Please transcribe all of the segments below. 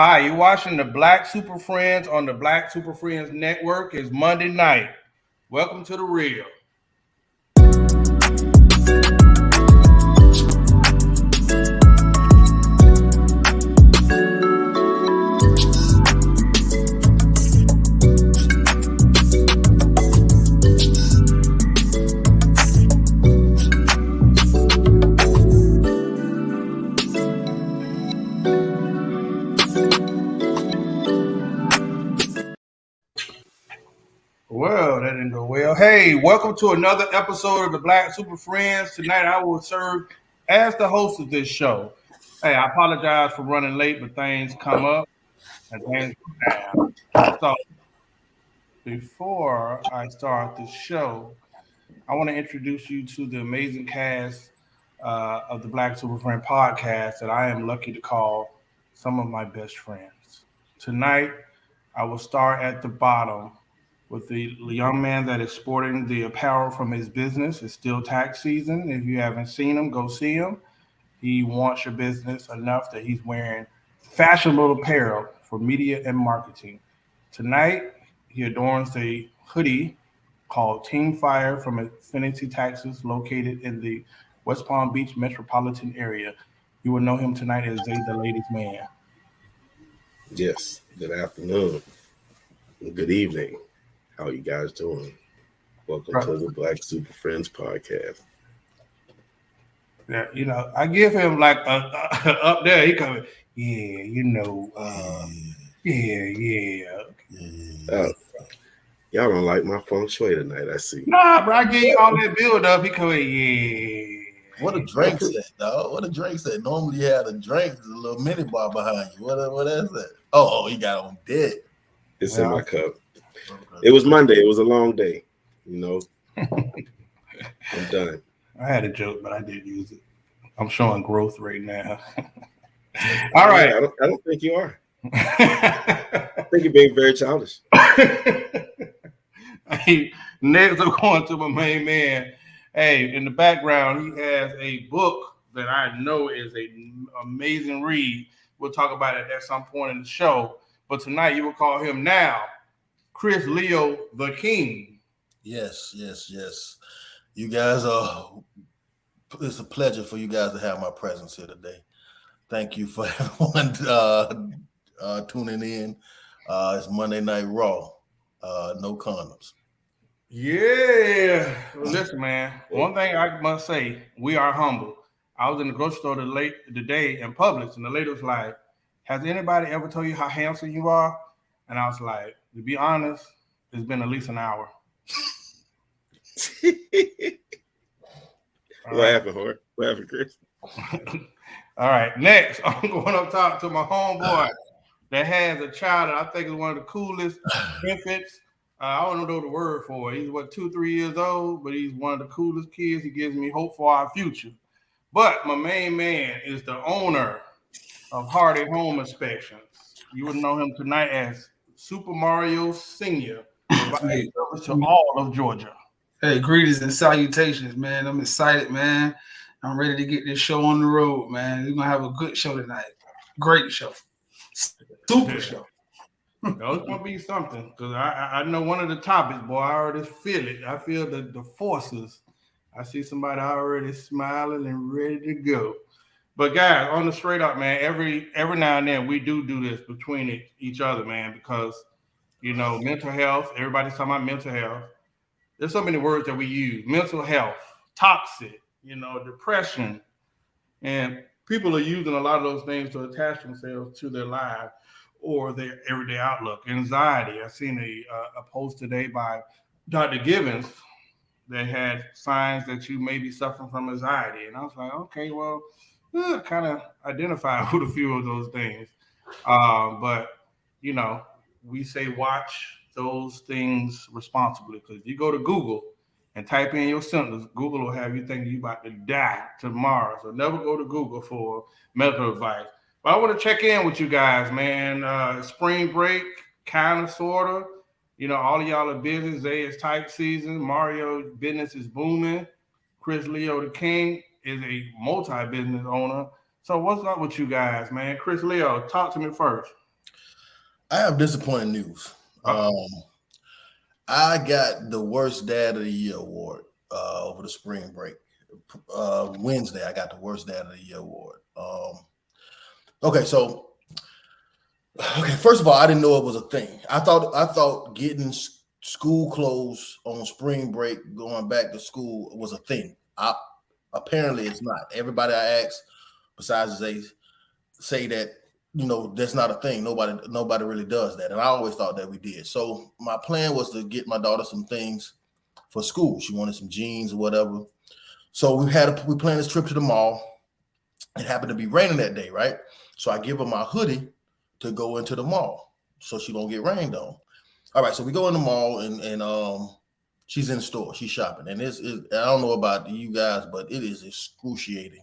Hi, you're watching the Black Super Friends on the Black Super Friends Network. It's Monday night. Welcome to the real. Well, that didn't go well. Hey, welcome to another episode of the Black Super Friends. Tonight I will serve as the host of this show. Hey, I apologize for running late, but things come up and things go down. So before I start the show, I want to introduce you to the amazing cast of the Black Super Friend podcast that I am lucky to call some of my best friends. Tonight, I will start at the bottom with the young man that is sporting the apparel from his business. It's still tax season. If you haven't seen him, go see him. He wants your business enough that he's wearing fashionable apparel for media and marketing. Tonight, he adorns the hoodie called Team Fire from Infinity Taxes, located in the West Palm Beach metropolitan area. You will know him tonight as Zay the Ladies Man. Yes, good afternoon. Good evening. How are you guys doing? Welcome to the Black Super Friends podcast. Yeah, I give him like up there. He coming, yeah. Y'all don't like my feng shui tonight, I see. Nah, bro, I give you all that build up. He coming, yeah. What a drink set, dog. What a drink set. Normally you had a drink, there's a little mini bar behind you. What is that? Oh, he got on dead. It's in my cup. Okay. It was Monday. It was a long day. I'm done. I had a joke, but I didn't use it. I'm showing growth right now. All right. I don't think you are. I think you're being very childish. Hey, next I'm going to my main man. Hey, in the background, he has a book that I know is an amazing read. We'll talk about it at some point in the show. But tonight, you will call him now Chris Leo the King. Yes. You guys it's a pleasure for you guys to have my presence here today. Thank you for everyone tuning in. It's Monday Night Raw. No condoms. Yeah. Well, listen, man. One thing I must say, we are humble. I was in the grocery store today in Publix, and the lady was like, "Has anybody ever told you how handsome you are?" And I was like, to be honest, it's been at least an hour. What happened, Chris? All right, next, I'm going up top to my homeboy that has a child that I think is one of the coolest infants. I don't know the word for it. He's 2-3 years old, but he's one of the coolest kids. He gives me hope for our future. But my main man is the owner of Hardy Home Inspections. You would know him tonight as Super Mario Sr., providing service to all of Georgia. Hey, greetings and salutations, man. I'm excited, man. I'm ready to get this show on the road, man. We're going to have a good show tonight. Great show. Super show. It's going to be something, because I know one of the topics, boy, I already feel it. I feel the forces. I see somebody already smiling and ready to go. But guys, on the straight up, man, every now and then we do this between each other, man, because, mental health, everybody's talking about mental health. There's so many words that we use. Mental health, toxic, depression. And people are using a lot of those things to attach themselves to their lives or their everyday outlook. Anxiety. I seen a post today by Dr. Givens that had signs that you may be suffering from anxiety. And I was like, okay, well, kind of identify with a few of those things. But, we say watch those things responsibly, because if you go to Google and type in your symptoms, Google will have you thinking you're about to die tomorrow. So never go to Google for medical advice. But I want to check in with you guys, man. Spring break, kind of, sort of. All of y'all are busy. Zay is type season. Mario business is booming. Chris Leo the King is a multi-business owner. So what's up with you guys, man? Chris Leo, talk to me first. I have disappointing news. I got the worst dad of the year award over the spring break. Wednesday, I got the worst dad of the year award. Okay, first of all, I didn't know it was a thing. I thought getting school clothes on spring break, going back to school, was a thing. Apparently it's not. Everybody I asked, besides they say that, that's not a thing. Nobody really does that. And I always thought that we did. So my plan was to get my daughter some things for school. She wanted some jeans or whatever. So we planned this trip to the mall. It happened to be raining that day, right? So I give her my hoodie to go into the mall so she don't get rained on. All right, so we go in the mall and she's in the store. She's shopping. And I don't know about you guys, but it is excruciating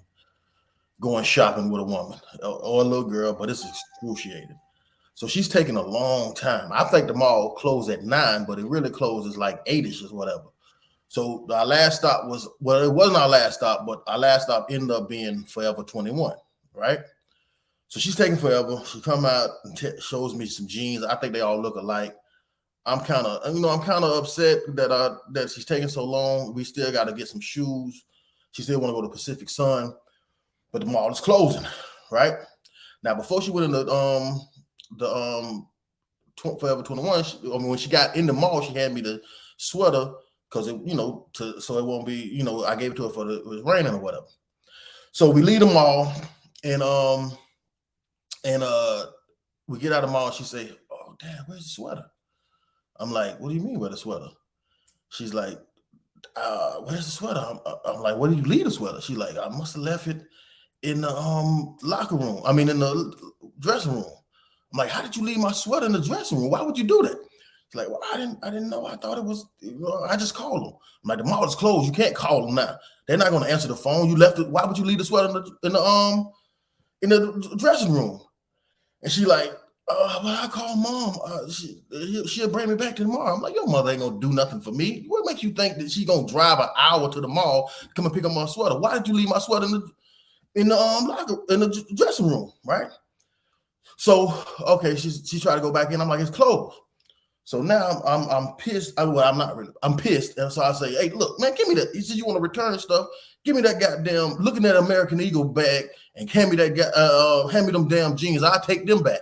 going shopping with a woman or a little girl, but it's excruciating. So she's taking a long time. I think the mall closed at 9, but it really closes like 8-ish or whatever. So our last stop it wasn't our last stop, but our last stop ended up being Forever 21, right? So she's taking forever. She come out and shows me some jeans. I think they all look alike. I'm kind of upset that she's taking so long. We still got to get some shoes. She still want to go to Pacific Sun, but the mall is closing, right? Now, before she went into Forever 21, when she got in the mall, she had me the sweater because so it won't be, I gave it to her it was raining or whatever. So we leave the mall and we get out of the mall. She say, "Oh, damn, where's the sweater?" I'm like, "What do you mean, where's the sweater?" She's like, "Where's the sweater?" I'm like, "Where did you leave the sweater?" She's like, "I must have left it in the locker room. I mean, in the dressing room." I'm like, "How did you leave my sweater in the dressing room? Why would you do that?" She's like, "Well, I didn't know. I thought it was. I just called them." I'm like, "The mall is closed. You can't call them now. They're not going to answer the phone. You left it. Why would you leave the sweater in the dressing room?" And she like, "Well, I call mom. She'll bring me back tomorrow." I'm like, "Your mother ain't gonna do nothing for me. What makes you think that she gonna drive an hour to the mall to come and pick up my sweater? Why did you leave my sweater in the dressing room, right?" So okay, she tried to go back in. I'm like, "It's closed." So now I'm pissed. I'm not really. I'm pissed, and so I say, "Hey, look, man, give me that." He said, "You want to return stuff? Give me that goddamn looking at American Eagle bag and hand me them damn jeans. I'll take them back."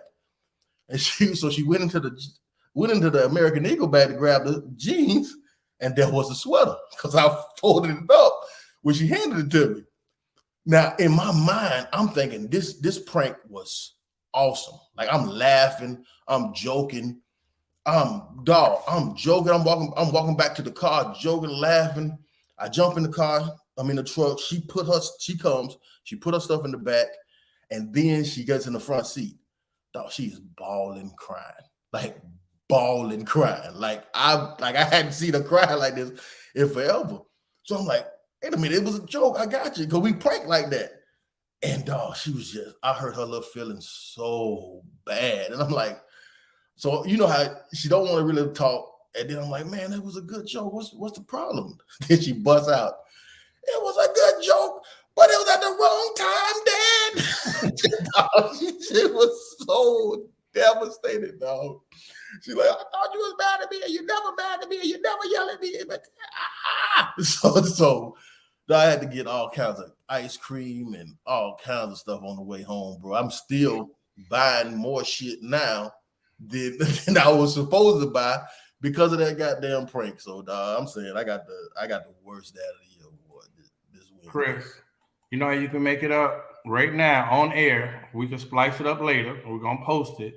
And she went into the American Eagle bag to grab the jeans, and there was a sweater because I folded it up when she handed it to me. Now in my mind, I'm thinking this prank was awesome. Like I'm laughing, I'm joking. I'm joking. I'm walking back to the car, joking, laughing. I jump in the car. I'm in the truck. She put her stuff in the back, and then she gets in the front seat. Dog, she's bawling, crying. Like I hadn't seen her cry like this in forever. So I'm like, wait a minute, it was a joke. I got you, because we prank like that. And dog, I hurt her little feelings so bad. And I'm like, so you know how she don't want to really talk. And then I'm like, man, that was a good joke. What's the problem? Then she busts out, "It was a good joke, but it was at the wrong time, Dad." She was so devastated, dog. She's like, "I thought you was mad at me, and you never mad at me, and you never yell at me." But so I had to get all kinds of ice cream and all kinds of stuff on the way home, bro. I'm still buying more shit now than I was supposed to buy because of that goddamn prank. So dog, I'm saying I got the worst dad of the year award this week. Chris, you know how you can make it up right now on air. We can splice it up later. We're gonna post it.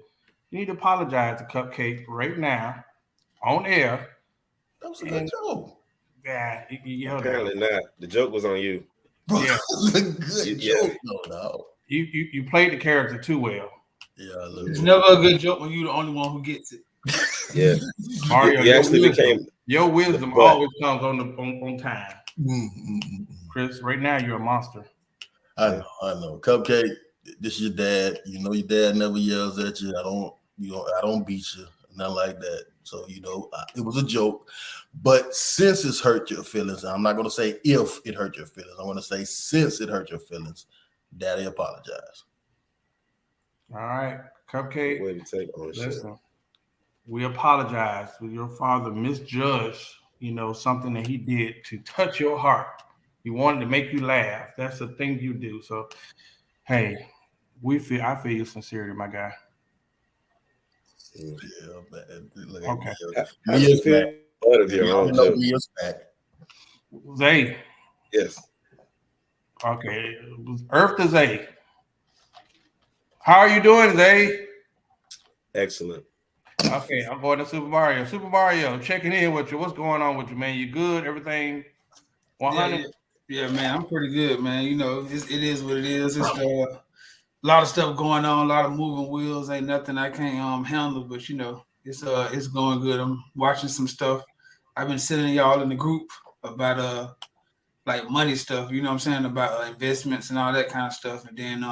You need to apologize to Cupcake right now on air. That was a good joke. Yeah, apparently not. The joke was on you. Bro, yeah, that was a good joke, dog. You played the character too well. Yeah, it's never a good joke when you're the only one who gets it. Yeah, Mario, your wisdom always comes on time. Chris, right now you're a monster. I know. Cupcake, this is your dad. You know your dad never yells at you. I don't beat you, nothing like that. So it was a joke. But since it's hurt your feelings, I'm not going to say if it hurt your feelings. I'm going to say since it hurt your feelings, Daddy apologize. All right, Cupcake. Way to take ownership. Listen, we apologize. Your father misjudged, something that he did to touch your heart. He wanted to make you laugh. That's the thing you do. So, hey, I feel your sincerity, my guy. Yeah, man. Look at Okay. Mia's back. Of your own joke. Mia's back. Zay. Yes. Okay. Earth to Zay. How are you doing, Zay? Excellent. Okay, I'm going to Super Mario. Super Mario, checking in with you. What's going on with you, man? You good? Everything 100? Yeah, man, I'm pretty good, man. You know, it is what it is. It's a lot of stuff going on, a lot of moving wheels. Ain't nothing I can't handle, but it's going good. I'm watching some stuff. I've been sending y'all in the group about like money stuff, you know what I'm saying, about investments and all that kind of stuff. And then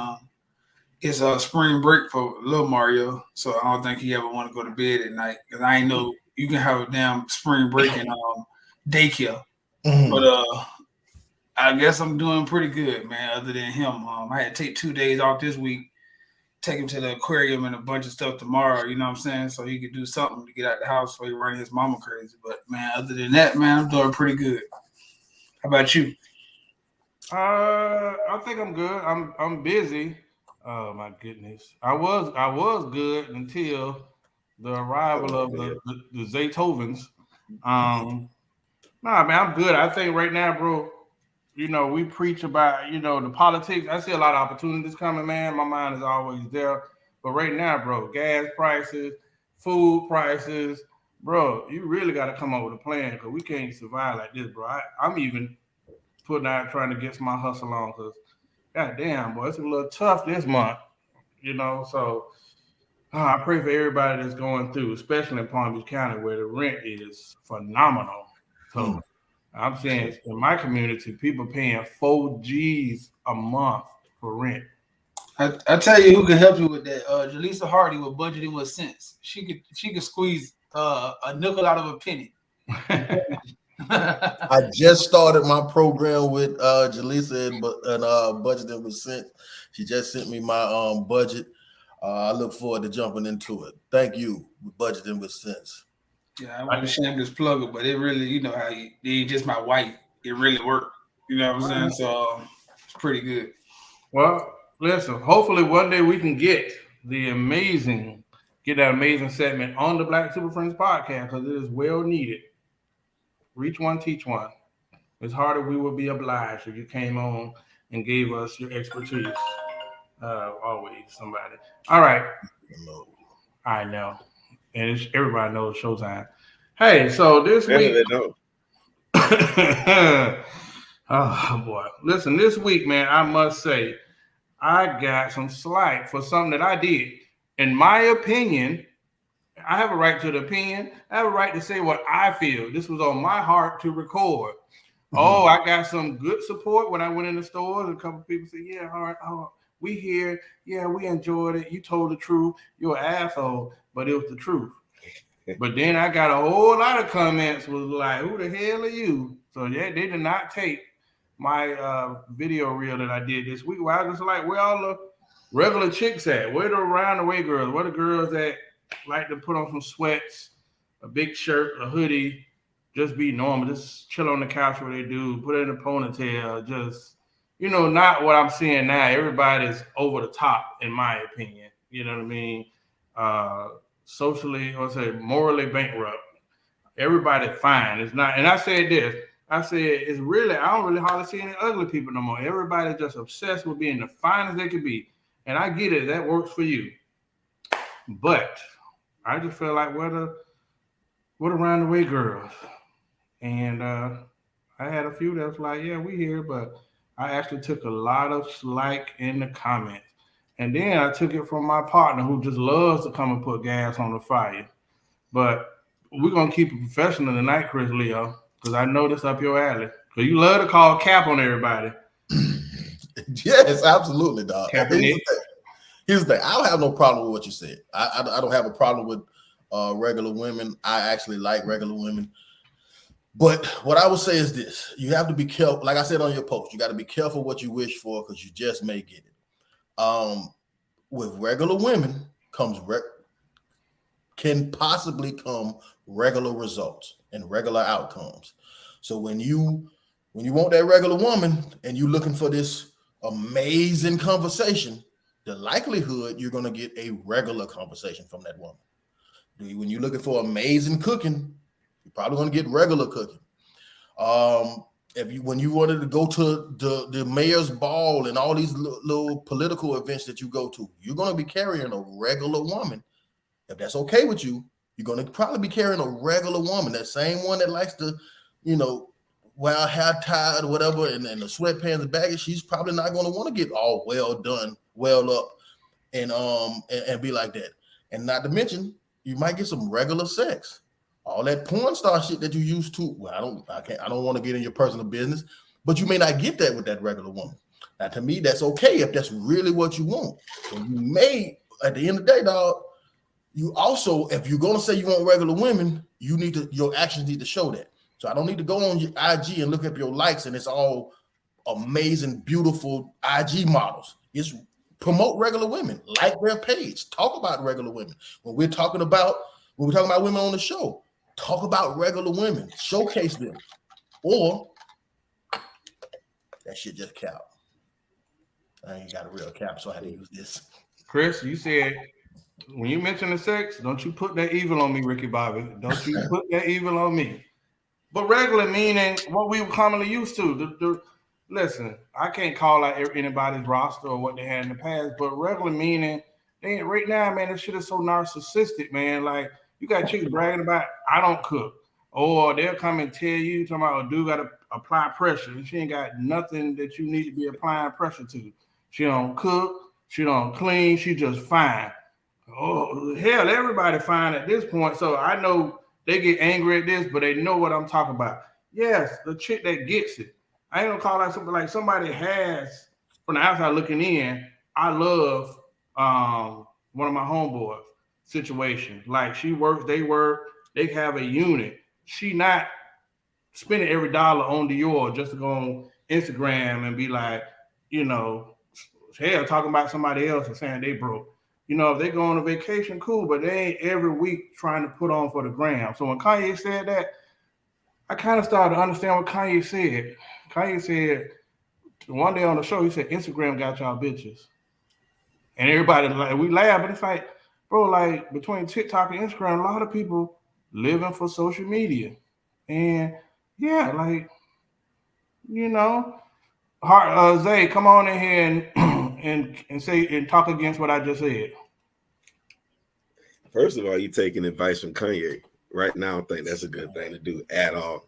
it's spring break for little Mario, so I don't think he ever want to go to bed at night because I ain't know you can have a damn spring break in daycare. Mm-hmm. But I guess I'm doing pretty good, man. Other than him, I had to take 2 days off this week, take him to the aquarium and a bunch of stuff tomorrow. You know what I'm saying? So he could do something to get out the house so he run his mama crazy. But man, other than that, man, I'm doing pretty good. How about you? I think I'm good. I'm busy. Oh my goodness. I was good until the arrival of the Zaytovens. Nah, man, I'm good. I think right now, bro, we preach about, the politics. I see a lot of opportunities coming, man. My mind is always there. But right now, bro, gas prices, food prices, bro, you really got to come up with a plan because we can't survive like this, bro. I'm even putting out trying to get my hustle on because, goddamn, boy, it's a little tough this month, So I pray for everybody that's going through, especially in Palm Beach County where the rent is phenomenal. So I'm saying in my community, people paying 4 G's a month for rent. I tell you who can help you with that. Jaleesa Hardy with Budgeting with Sense. She could squeeze a nickel out of a penny. I just started my program with Jaleesa and Budgeting with Sense. She just sent me my budget. I look forward to jumping into it. Thank you, Budgeting with Sense. Yeah, I want to shameless plug it, but it really, how you just my wife. It really worked. You know what I'm saying? So it's pretty good. Well, listen, hopefully one day we can get that amazing segment on the Black Super Friends podcast because it is well needed. Reach one, teach one. It's harder we would be obliged if you came on and gave us your expertise. Always somebody. All right. I know. And everybody knows Showtime. Hey, so this week. They don't. Oh, boy. Listen, this week, man, I must say, I got some slack for something that I did. In my opinion, I have a right to the opinion. I have a right to say what I feel. This was on my heart to record. Mm-hmm. Oh, I got some good support when I went in the stores. A couple of people said, yeah, all right, we here. Yeah, we enjoyed it. You told the truth. You're an asshole, but it was the truth. But then I got a whole lot of comments was like, who the hell are you? So yeah, they did not take my video reel that I did this week. Where I was just like, where all the regular chicks at? Where the around the way girls? Where the girls that like to put on some sweats, a big shirt, a hoodie, just be normal, just chill on the couch where they do, put it in a ponytail, just, not what I'm seeing now. Everybody's over the top, in my opinion. You know what I mean? Socially, or say morally bankrupt. Everybody fine. It's not, and I said this. I said it's really, I don't really hardly see any ugly people no more. Everybody's just obsessed with being the finest they could be. And I get it, that works for you. But I just feel like what around the way girls. And I had a few that was like, yeah, we here, but I actually took a lot of slack in the comments. And then I took it from my partner who just loves to come and put gas on the fire. But we're going to keep it professional tonight, Chris Leo, because I know this up your alley. Because you love to call cap on everybody. Yes, absolutely, dog. Kaepernick. Here's the thing. I don't have no problem with what you said. I don't have a problem with regular women. I actually like regular women. But what I would say is this. You have to be careful. Like I said on your post, you got to be careful what you wish for because you just may get it. With regular women comes can possibly come regular results and regular outcomes. So when you want that regular woman and you're looking for this amazing conversation, the likelihood you're going to get a regular conversation from that woman. When you're looking for amazing cooking, you're probably going to get regular cooking. When you wanted to go to the mayor's ball and all these little political events that you go to, you're going to be carrying a regular woman. If that's okay with you, you're going to probably be carrying a regular woman, that same one that likes to, wear hair tied or whatever, and the sweatpants and baggy. She's probably not going to want to get all well done, well up, and be like that. And not to mention, you might get some regular sex. All that porn star shit that you used to. Well, I don't want to get in your personal business, but you may not get that with that regular woman. Now, to me, that's okay if that's really what you want. So you may, at the end of the day, dog, you also, if you're gonna say you want regular women, your actions need to show that. So I don't need to go on your IG and look up your likes and it's all amazing, beautiful IG models. It's promote regular women, like their page, talk about regular women. When we're talking about women on the show, talk about regular women, showcase them, or that shit just cap. I ain't got a real cap, so I had to use this. Chris, you said when you mention the sex, don't you put that evil on me, Ricky Bobby. Don't you put that evil on me. But regular meaning what we were commonly used to. Listen, I can't call out anybody's roster or what they had in the past, but regular meaning, right now, man, this shit is so narcissistic, man. Like, you got chicks bragging about, I don't cook. Or they'll come and tell you, talking about, dude got to apply pressure. And she ain't got nothing that you need to be applying pressure to. She don't cook. She don't clean. She just fine. Oh, hell, everybody fine at this point. So I know they get angry at this, but they know what I'm talking about. Yes, the chick that gets it. I ain't gonna call out something like somebody has, from the outside looking in, I love one of my homeboys situation. Like she works, they have a unit. She not spending every dollar on Dior just to go on Instagram and be like, hell, talking about somebody else and saying they broke. If they go on a vacation, cool, but they ain't every week trying to put on for the gram. So when Kanye said that, I kind of started to understand what Kanye said. Kanye said one day on the show, he said, Instagram got y'all bitches. And everybody, like, we laugh, but it's like, bro, like between TikTok and Instagram, a lot of people living for social media. And yeah, like, Zay, come on in here and say and talk against what I just said. First of all, you taking advice from Kanye. Right now, I don't think that's a good thing to do at all.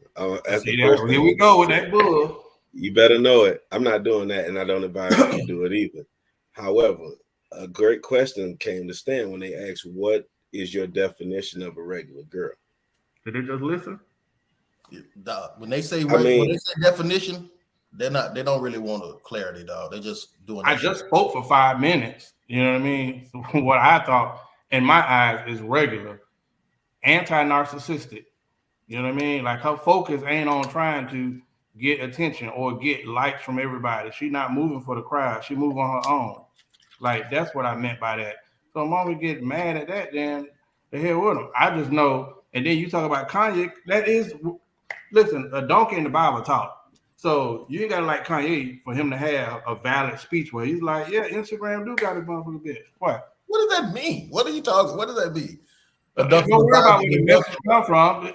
Here we go with that bull. You better know it. I'm not doing that, and I don't advise you to do it either. However, a great question came to stand when they asked, what is your definition of a regular girl? Did they just listen? When they say definition, they don't really want a clarity, dog. They're just doing I just spoke for 5 minutes. You know what I mean? So what I thought in my eyes is regular, anti-narcissistic. You know what I mean? Like her focus ain't on trying to get attention or get likes from everybody. She not moving for the crowd. She move on her own. Like that's what I meant by that. So when we get mad at that, then the hell with them. I just know. And then you talk about Kanye. That is, listen, a donkey in the Bible talk. So you ain't gotta like Kanye for him to have a valid speech where he's like, yeah, Instagram do got a motherfucker bitch. What? What does that mean? What are you talking? What does that mean? Don't worry about where the message come from.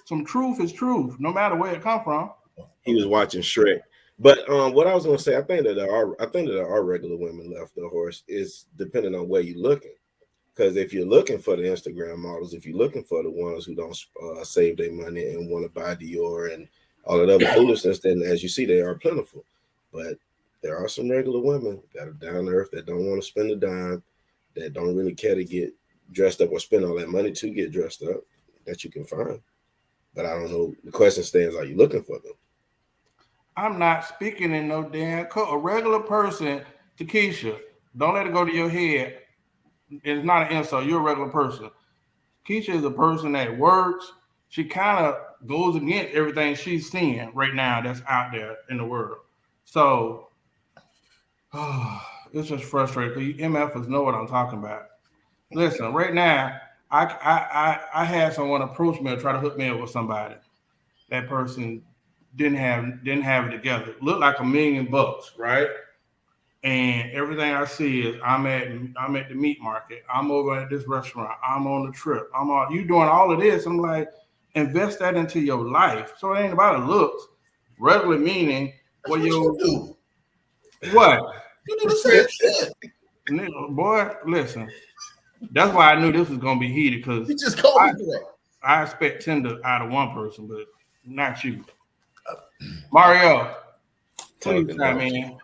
Some truth is truth, no matter where it come from. He was watching Shrek. But what I was gonna say, I think that there are regular women left the horse is depending on where you're looking. Because if you're looking for the Instagram models, if you're looking for the ones who don't save their money and want to buy Dior and all that other foolishness, then as you see, they are plentiful. But there are some regular women that are down to earth that don't want to spend a dime, that don't really care to get dressed up or spend all that money to get dressed up, that you can find. But I don't know. The question stands, are you looking for them? I'm not speaking in no damn code. A regular person, Takesha, don't let it go to your head. It's not an insult. You're a regular person. Keisha is a person that works. She kind of goes against everything she's seeing right now that's out there in the world. So it's just frustrating because you MFers know what I'm talking about. Listen, right now, I had someone approach me and try to hook me up with somebody. That person didn't have it together. Looked like $1 million, right? And everything I see is I'm at the meat market. I'm over at this restaurant. I'm on the trip. You doing all of this. I'm like, invest that into your life. So it ain't about the looks. Regular meaning what you do. What? You do the same shit. Boy, listen. That's why I knew this was gonna be heated because you just called me for it. I expect 10 out of one person, but not you. Mario, please chime in.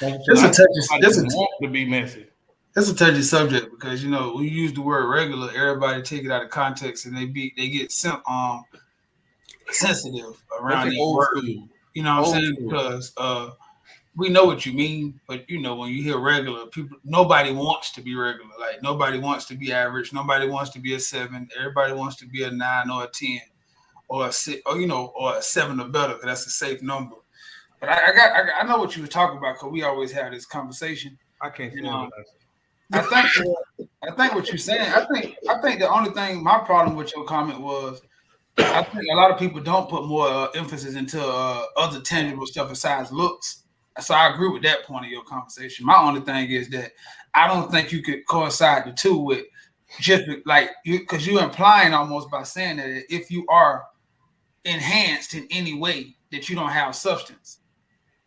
It's to be messy. It's a touchy subject because when you use the word regular, everybody take it out of context and they get sensitive around the word. You know what I'm saying? Because we know what you mean, but when you hear regular, nobody wants to be regular. Like nobody wants to be average. Nobody wants to be a 7. Everybody wants to be a 9 or a 10 or a 6, or a 7 or better because that's a safe number. But I know what you were talking about because we always have this conversation. I can't. I think what you're saying. I think the only thing my problem with your comment was, I think a lot of people don't put more emphasis into other tangible stuff besides looks. So I agree with that point of your conversation. My only thing is that I don't think you could coincide the two with just like you, because you're implying almost by saying that if you are enhanced in any way that you don't have substance.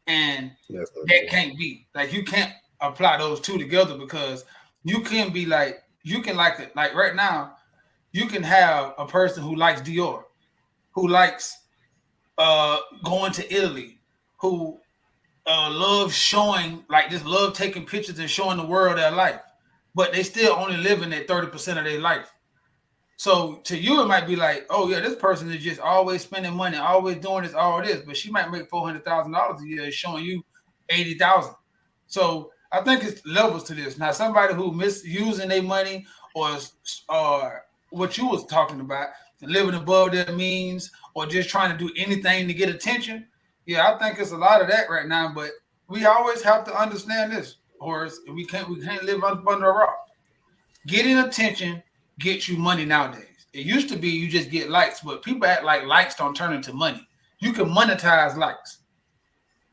And that can't be like you can't apply those two together because you can be like like right now you can have a person who likes Dior, who likes going to Italy, who loves showing love taking pictures and showing the world their life, but they still only living at 30% of their life. So to you, it might be like, oh yeah, this person is just always spending money, always doing this, all this, but she might make $400,000 a year, showing you $80,000. So I think it's levels to this. Now, somebody who misusing their money or what you was talking about, living above their means or just trying to do anything to get attention. Yeah, I think it's a lot of that right now. But we always have to understand this, Horace. We can't live under a rock. Getting attention gets you money nowadays. It used to be you just get likes, but people act like likes don't turn into money. You can monetize likes.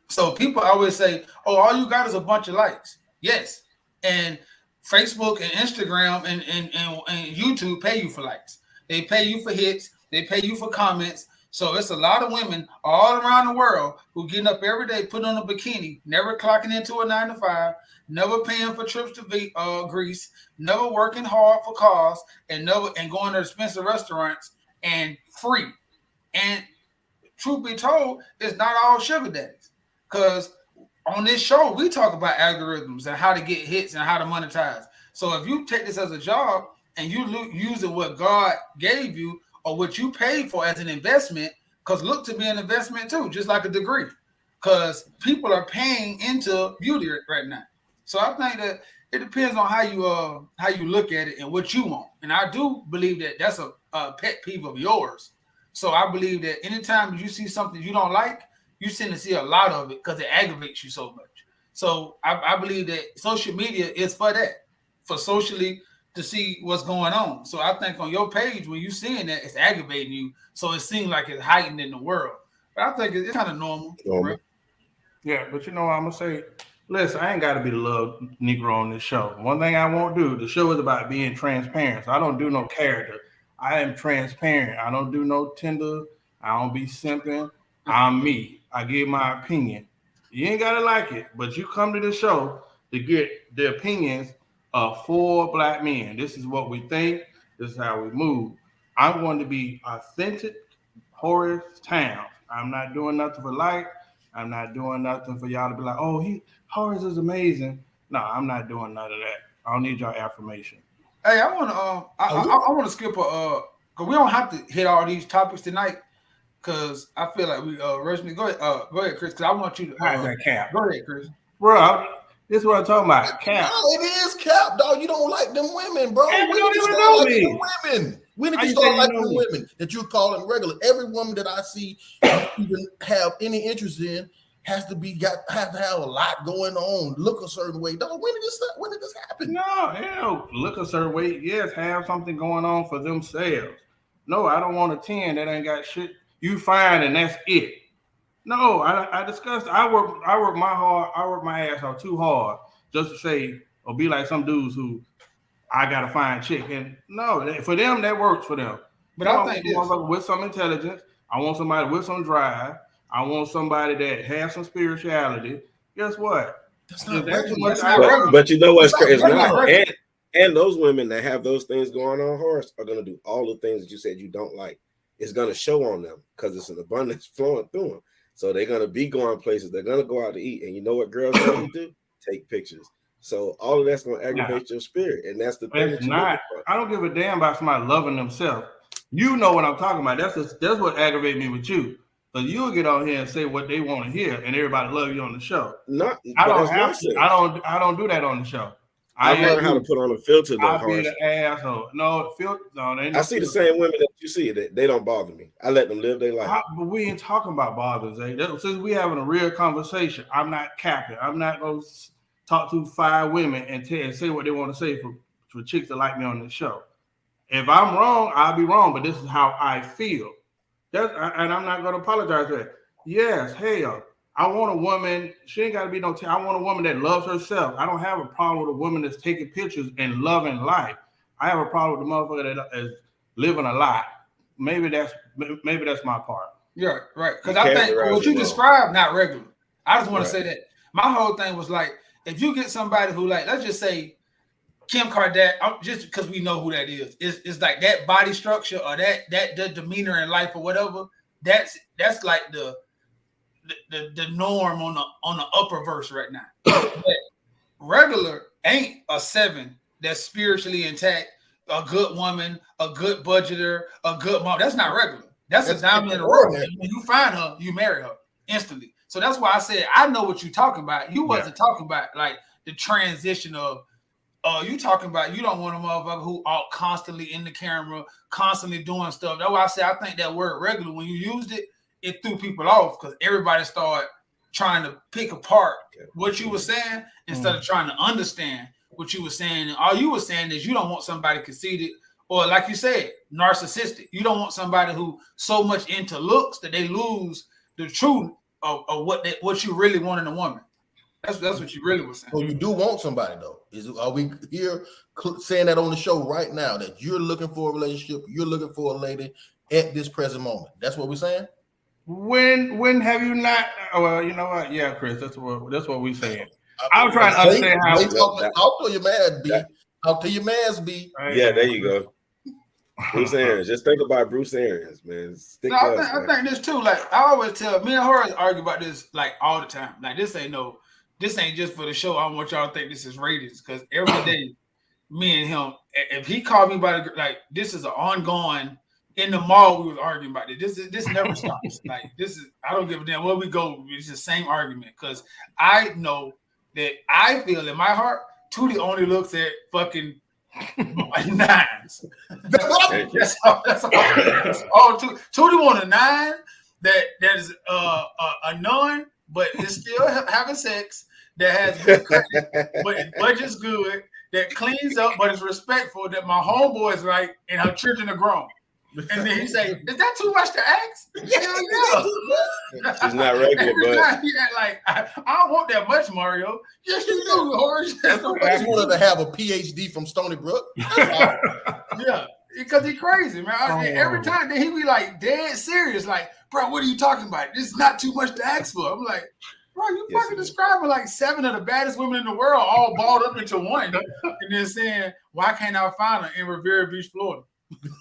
So people always say, oh, all you got is a bunch of likes. Yes. And Facebook and Instagram and YouTube pay you for likes. They pay you for hits. They pay you for comments. So it's a lot of women all around the world who getting up every day, putting on a bikini, never clocking into a 9 to 5, never paying for trips to Greece, never working hard for cars, and going to expensive restaurants and free. And truth be told, it's not all sugar daddies. Because on this show, we talk about algorithms and how to get hits and how to monetize. So if you take this as a job and you using what God gave you or what you paid for as an investment, because look to be an investment too, just like a degree. Because people are paying into beauty right now. So I think that it depends on how you look at it and what you want. And I do believe that that's a pet peeve of yours. So I believe that anytime you see something you don't like, you tend to see a lot of it because it aggravates you so much. So I believe that social media is for that, for socially to see what's going on. So I think on your page, when you're seeing that, it's aggravating you. So it seems like it's heightened in the world. But I think it's kind of normal. Right? Yeah, but I'm going to say, listen, I ain't got to be the little Negro on this show. One thing I won't do, the show is about being transparent. So I don't do no character. I am transparent. I don't do no Tinder. I don't be simping. I'm me. I give my opinion. You ain't got to like it, but you come to the show to get the opinions of 4 black men. This is what we think. This is how we move. I'm going to be authentic Horace Towns. I'm not doing nothing for like. I'm not doing nothing for y'all to be like, oh, Horace is amazing. No, I'm not doing none of that. I don't need your affirmation. Hey, I want to skip because we don't have to hit all these topics tonight. Because I feel like we originally go ahead, Chris. Because I want you to Cap. Go ahead, Chris. Bro, this is what I'm talking about. Cap. No, it is Cap, dog. You don't like them women, bro. Hey, we don't even know me. Women. When did you start liking the women that you're calling regular? Every woman that I see even have any interest in has to have a lot going on, look a certain way. Dog, when did this happen? No, look a certain way. Yes, have something going on for themselves. No, I don't want a 10 that ain't got shit. You fine and that's it. No, I discussed. I work my ass off too hard just to say or be like some dudes who I gotta find a chick. And no, for them that works for them. But I think with some intelligence, I want somebody with some drive. I want somebody that has some spirituality. Guess what? That's not but you know what's crazy now? And those women that have those things going on, Horace, are gonna do all the things that you said you don't like. It's gonna show on them because it's an abundance flowing through them. So they're gonna be going places. They're gonna go out to eat, and you know what girls really do? Take pictures. So all of that's gonna aggravate your spirit, and that's the thing. It's not. I don't give a damn about somebody loving themselves. You know what I'm talking about. That's what aggravates me with you. Because you'll get on here and say what they want to hear, and everybody love you on the show. I don't have to. I don't do that on the show. I learned how to put on a filter. I'll be the asshole. No, filter. No, I see the same women that you see. That they don't bother me. I let them live their life. But we ain't talking about bothers. Since we having a real conversation, I'm not capping. I'm not gonna talk to 5 women and say what they want to say for chicks that like me on this show. If I'm wrong, I'll be wrong. But this is how I feel. And I'm not going to apologize for that. Yes, hell, I want a woman. She ain't got to be no. I want a woman that loves herself. I don't have a problem with a woman that's taking pictures and loving life. I have a problem with the motherfucker that is living a lie. Maybe that's my part. Yeah, right. Because I think what you described not regular. I just want to say that my whole thing was like, if you get somebody who like, let's just say Kim Kardashian, just because we know who that is, it's like that body structure or that demeanor in life or whatever. That's like the norm on the upper verse right now. But regular ain't a 7 that's spiritually intact, a good woman, a good budgeter, a good mom. That's not regular. That's a diamond in the rough. When you find her, you marry her instantly. So that's why I said I know what you're talking about. You wasn't talking about like the transition of. You talking about you don't want a motherfucker who are constantly in the camera, constantly doing stuff. That's why I say I think that word regular, when you used it, it threw people off because everybody started trying to pick apart what you were saying instead of trying to understand what you were saying. And all you were saying is you don't want somebody conceited or, like you said, narcissistic. You don't want somebody who so much into looks that they lose the truth of what you really want in a woman. That's what you really was saying. So you do want somebody though. Are we here saying that on the show right now that you're looking for a relationship, you're looking for a lady at this present moment? That's what we're saying. When have you not? Well, you know what? Yeah, Chris, that's what we saying. I'm trying to understand how. Talk to your man, B. Talk to your man's B. Yeah, there you go. Bruce Arians. Just think about Bruce Arians, man. I think this too. Like I always tell me and Horace argue about this like all the time. Like this ain't just for the show. I don't want y'all to think this is ratings because every day, me and him, if he called me by this is an ongoing. In the mall, we was arguing about it. This never stops. Like I don't give a damn where we go. It's the same argument because I know that I feel in my heart, Tootie only looks at fucking 9s. That's all. Tootie want a 9 that is a nun, but is still having sex. That has good credit, but budget's good. That cleans up, but is respectful. That my homeboy's right, and her children are grown. And then he say, "Is that too much to ask?" Hell yeah. It's not regular, but I don't want that much, Mario. Yes, you do, Horace. I just wanted to have a PhD from Stony Brook. Yeah, because he's crazy, man. Every time he be like dead serious, like, bro, what are you talking about? This is not too much to ask for. I'm like, bro, you fucking describing like 7 of the baddest women in the world all balled up into one, and then saying, why can't I find her in Revere Beach, Florida?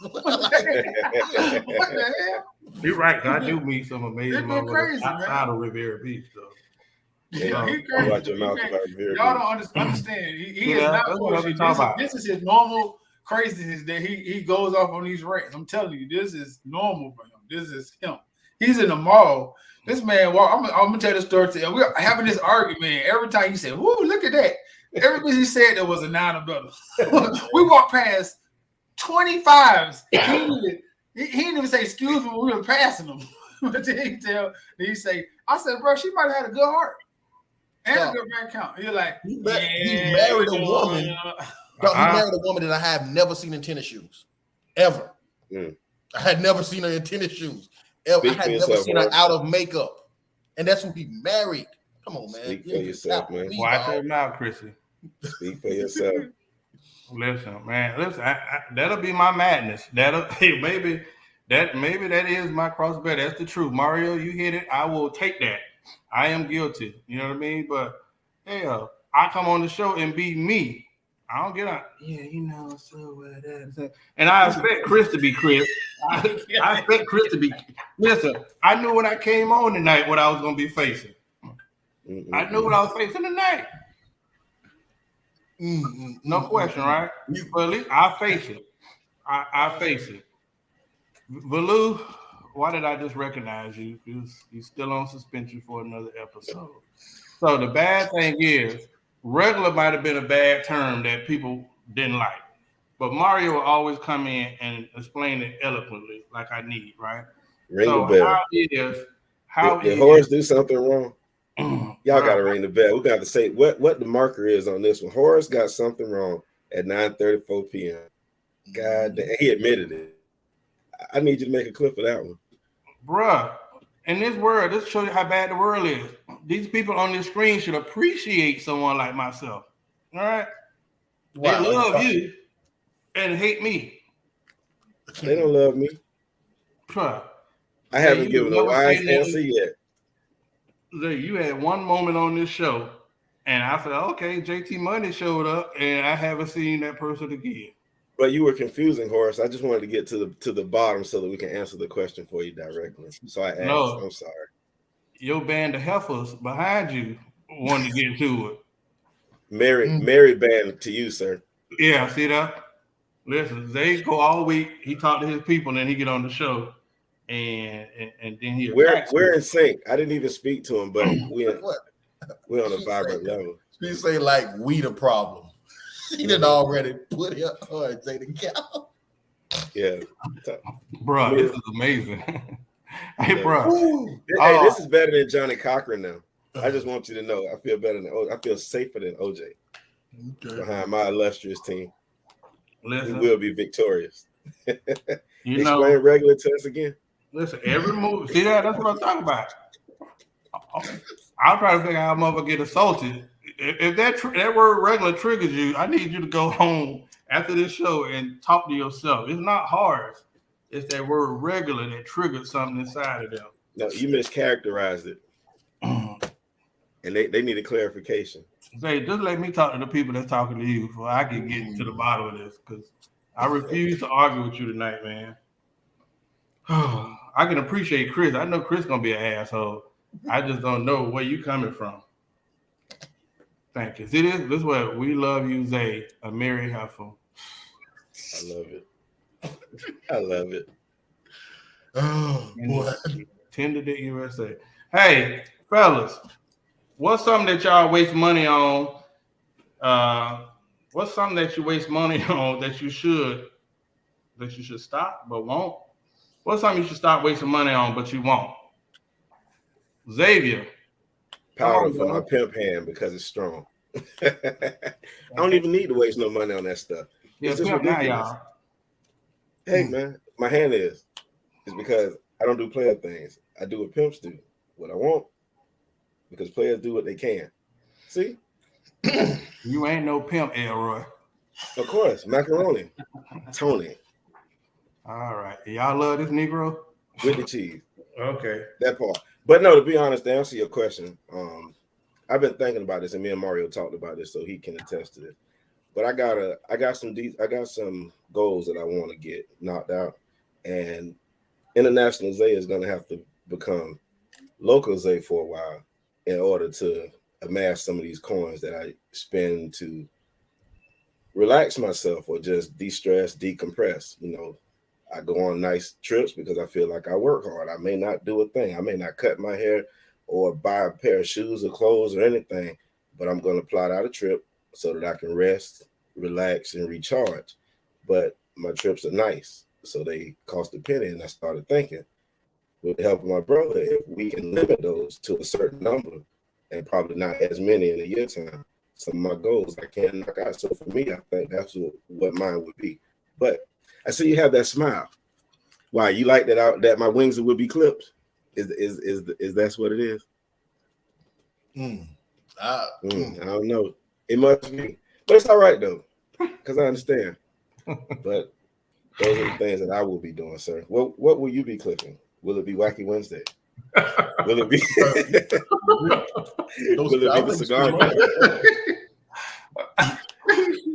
What the hell? You're right. I do meet some amazing motherfuckers outside of Riviera Beach, though. Yeah, he's crazy. Y'all don't understand. He is not bullshit. This is his normal craziness that he goes off on these rants. I'm telling you, this is normal for him. This is him. He's in the mall. This man I'm gonna tell the story to you. We're having this argument. Every time he said, "Woo, look at that." Everything he said there was a 9 or better. We walked past 25s. He didn't even say excuse me when we were passing them. But then he say, I said, bro, she might have had a good heart and a good bank account. You're like, he married a woman. He married a woman that I have never seen in tennis shoes, ever. I had never seen her in tennis shoes. I had never seen her out of makeup, and that's who he married. Come on, man. Speak for yourself, man. Watch her mouth, Chrissy. Speak for yourself. Listen, man. Listen, that'll be my madness. Maybe that is my crossbed. That's the truth. Mario, you hit it. I will take that. I am guilty. You know what I mean? But hell, I come on the show and be me. I don't get out. Yeah, so and I expect Chris to be Chris. I expect Chris to be. Listen, I knew when I came on tonight what I was going to be facing. I knew what I was facing tonight. No question, right? But at least I face it. I face it. Valu, why did I just recognize you? Because you're still on suspension for another episode. So the bad thing is, regular might have been a bad term that people didn't like. But Mario will always come in and explain it eloquently like I need, right? Ring the bell. Did Horace do something wrong? Y'all got to ring the bell. We got to say what the marker is on this one. Horace got something wrong at 9:34 p.m. God damn, he admitted it. I need you to make a clip of that one. Bruh, in this world, this shows you how bad the world is. These people on this screen should appreciate someone like myself. All right? Wow. They love you and hate me. They don't love me. Bruh. I haven't given a wise answer yet. You had one moment on this show, and I said, okay, JT Money showed up, and I haven't seen that person again. But you were confusing, Horace. I just wanted to get to the bottom so that we can answer the question for you directly. So I asked. No, I'm sorry. Your band of heifers behind you wanted to get to it. Mary band to you, sir. Yeah, see that? Listen, they go all week. He talked to his people, and then he get on the show. And then he we're in sync. I didn't even speak to him, but we're on a vibrant level. She say like we the problem. She didn't already put her and say together. Yeah, bro, this is amazing. Hey, bro, hey, this is better than Johnny Cochran now. I just want you to know, I feel better than I feel safer than OJ behind my illustrious team. Listen, we will be victorious. Explain regular to us again. Listen, every move. See that? That's what I'm talking about. I'm trying to figure out how motherfucker get assaulted. If that word regular triggers you, I need you to go home after this show and talk to yourself. It's not hard. It's that word regular that triggered something inside of them. No, you mischaracterized it. And they need a clarification. Say, just let me talk to the people that's talking to you before I can get to the bottom of this, because I refuse to argue with you tonight, man. I can appreciate Chris. I know Chris gonna be an asshole. I just don't know where you coming from. Thank you. See this? This is what we love you, Zay, a Mary Heifer. I love it. I love it. Oh boy. Tender Dick USA. Hey, fellas, what's something that y'all waste money on? What's something that you waste money on that you should stop but won't? What's something you should stop wasting money on but you won't? Xavier. Powder for my pimp hand because it's strong. I don't even need to waste no money on that stuff. It's just ridiculous. Now, y'all. Hey, man, my hand is. It's because I don't do player things. I do what pimps do. What I want. Because players do what they can. See? You ain't no pimp, Elroy. Of course. Macaroni. Tony. All right. Y'all love this Negro? With the cheese. Okay. That part. But no, to be honest, to answer your question, I've been thinking about this, and me and Mario talked about this, so he can attest to this. But I got some goals that I want to get knocked out, and International Zay is going to have to become local Zay for a while in order to amass some of these coins that I spend to relax myself or just de-stress, decompress. You know, I go on nice trips because I feel like I work hard. I may not do a thing. I may not cut my hair or buy a pair of shoes or clothes or anything, but I'm going to plot out a trip so that I can rest, relax, and recharge. But my trips are nice, so they cost a penny. And I started thinking, with the help of my brother, if we can limit those to a certain number and probably not as many in a year time, some of my goals I can knock out. So for me, I think that's what mine would be. But I see you have that smile. Why, you like that my wings would be clipped? Is that's what it is? I don't know. It must be. But it's all right though, because I understand. But those are the things that I will be doing, sir. What will you be clipping? Will it be Wacky Wednesday? Will it be the cigar?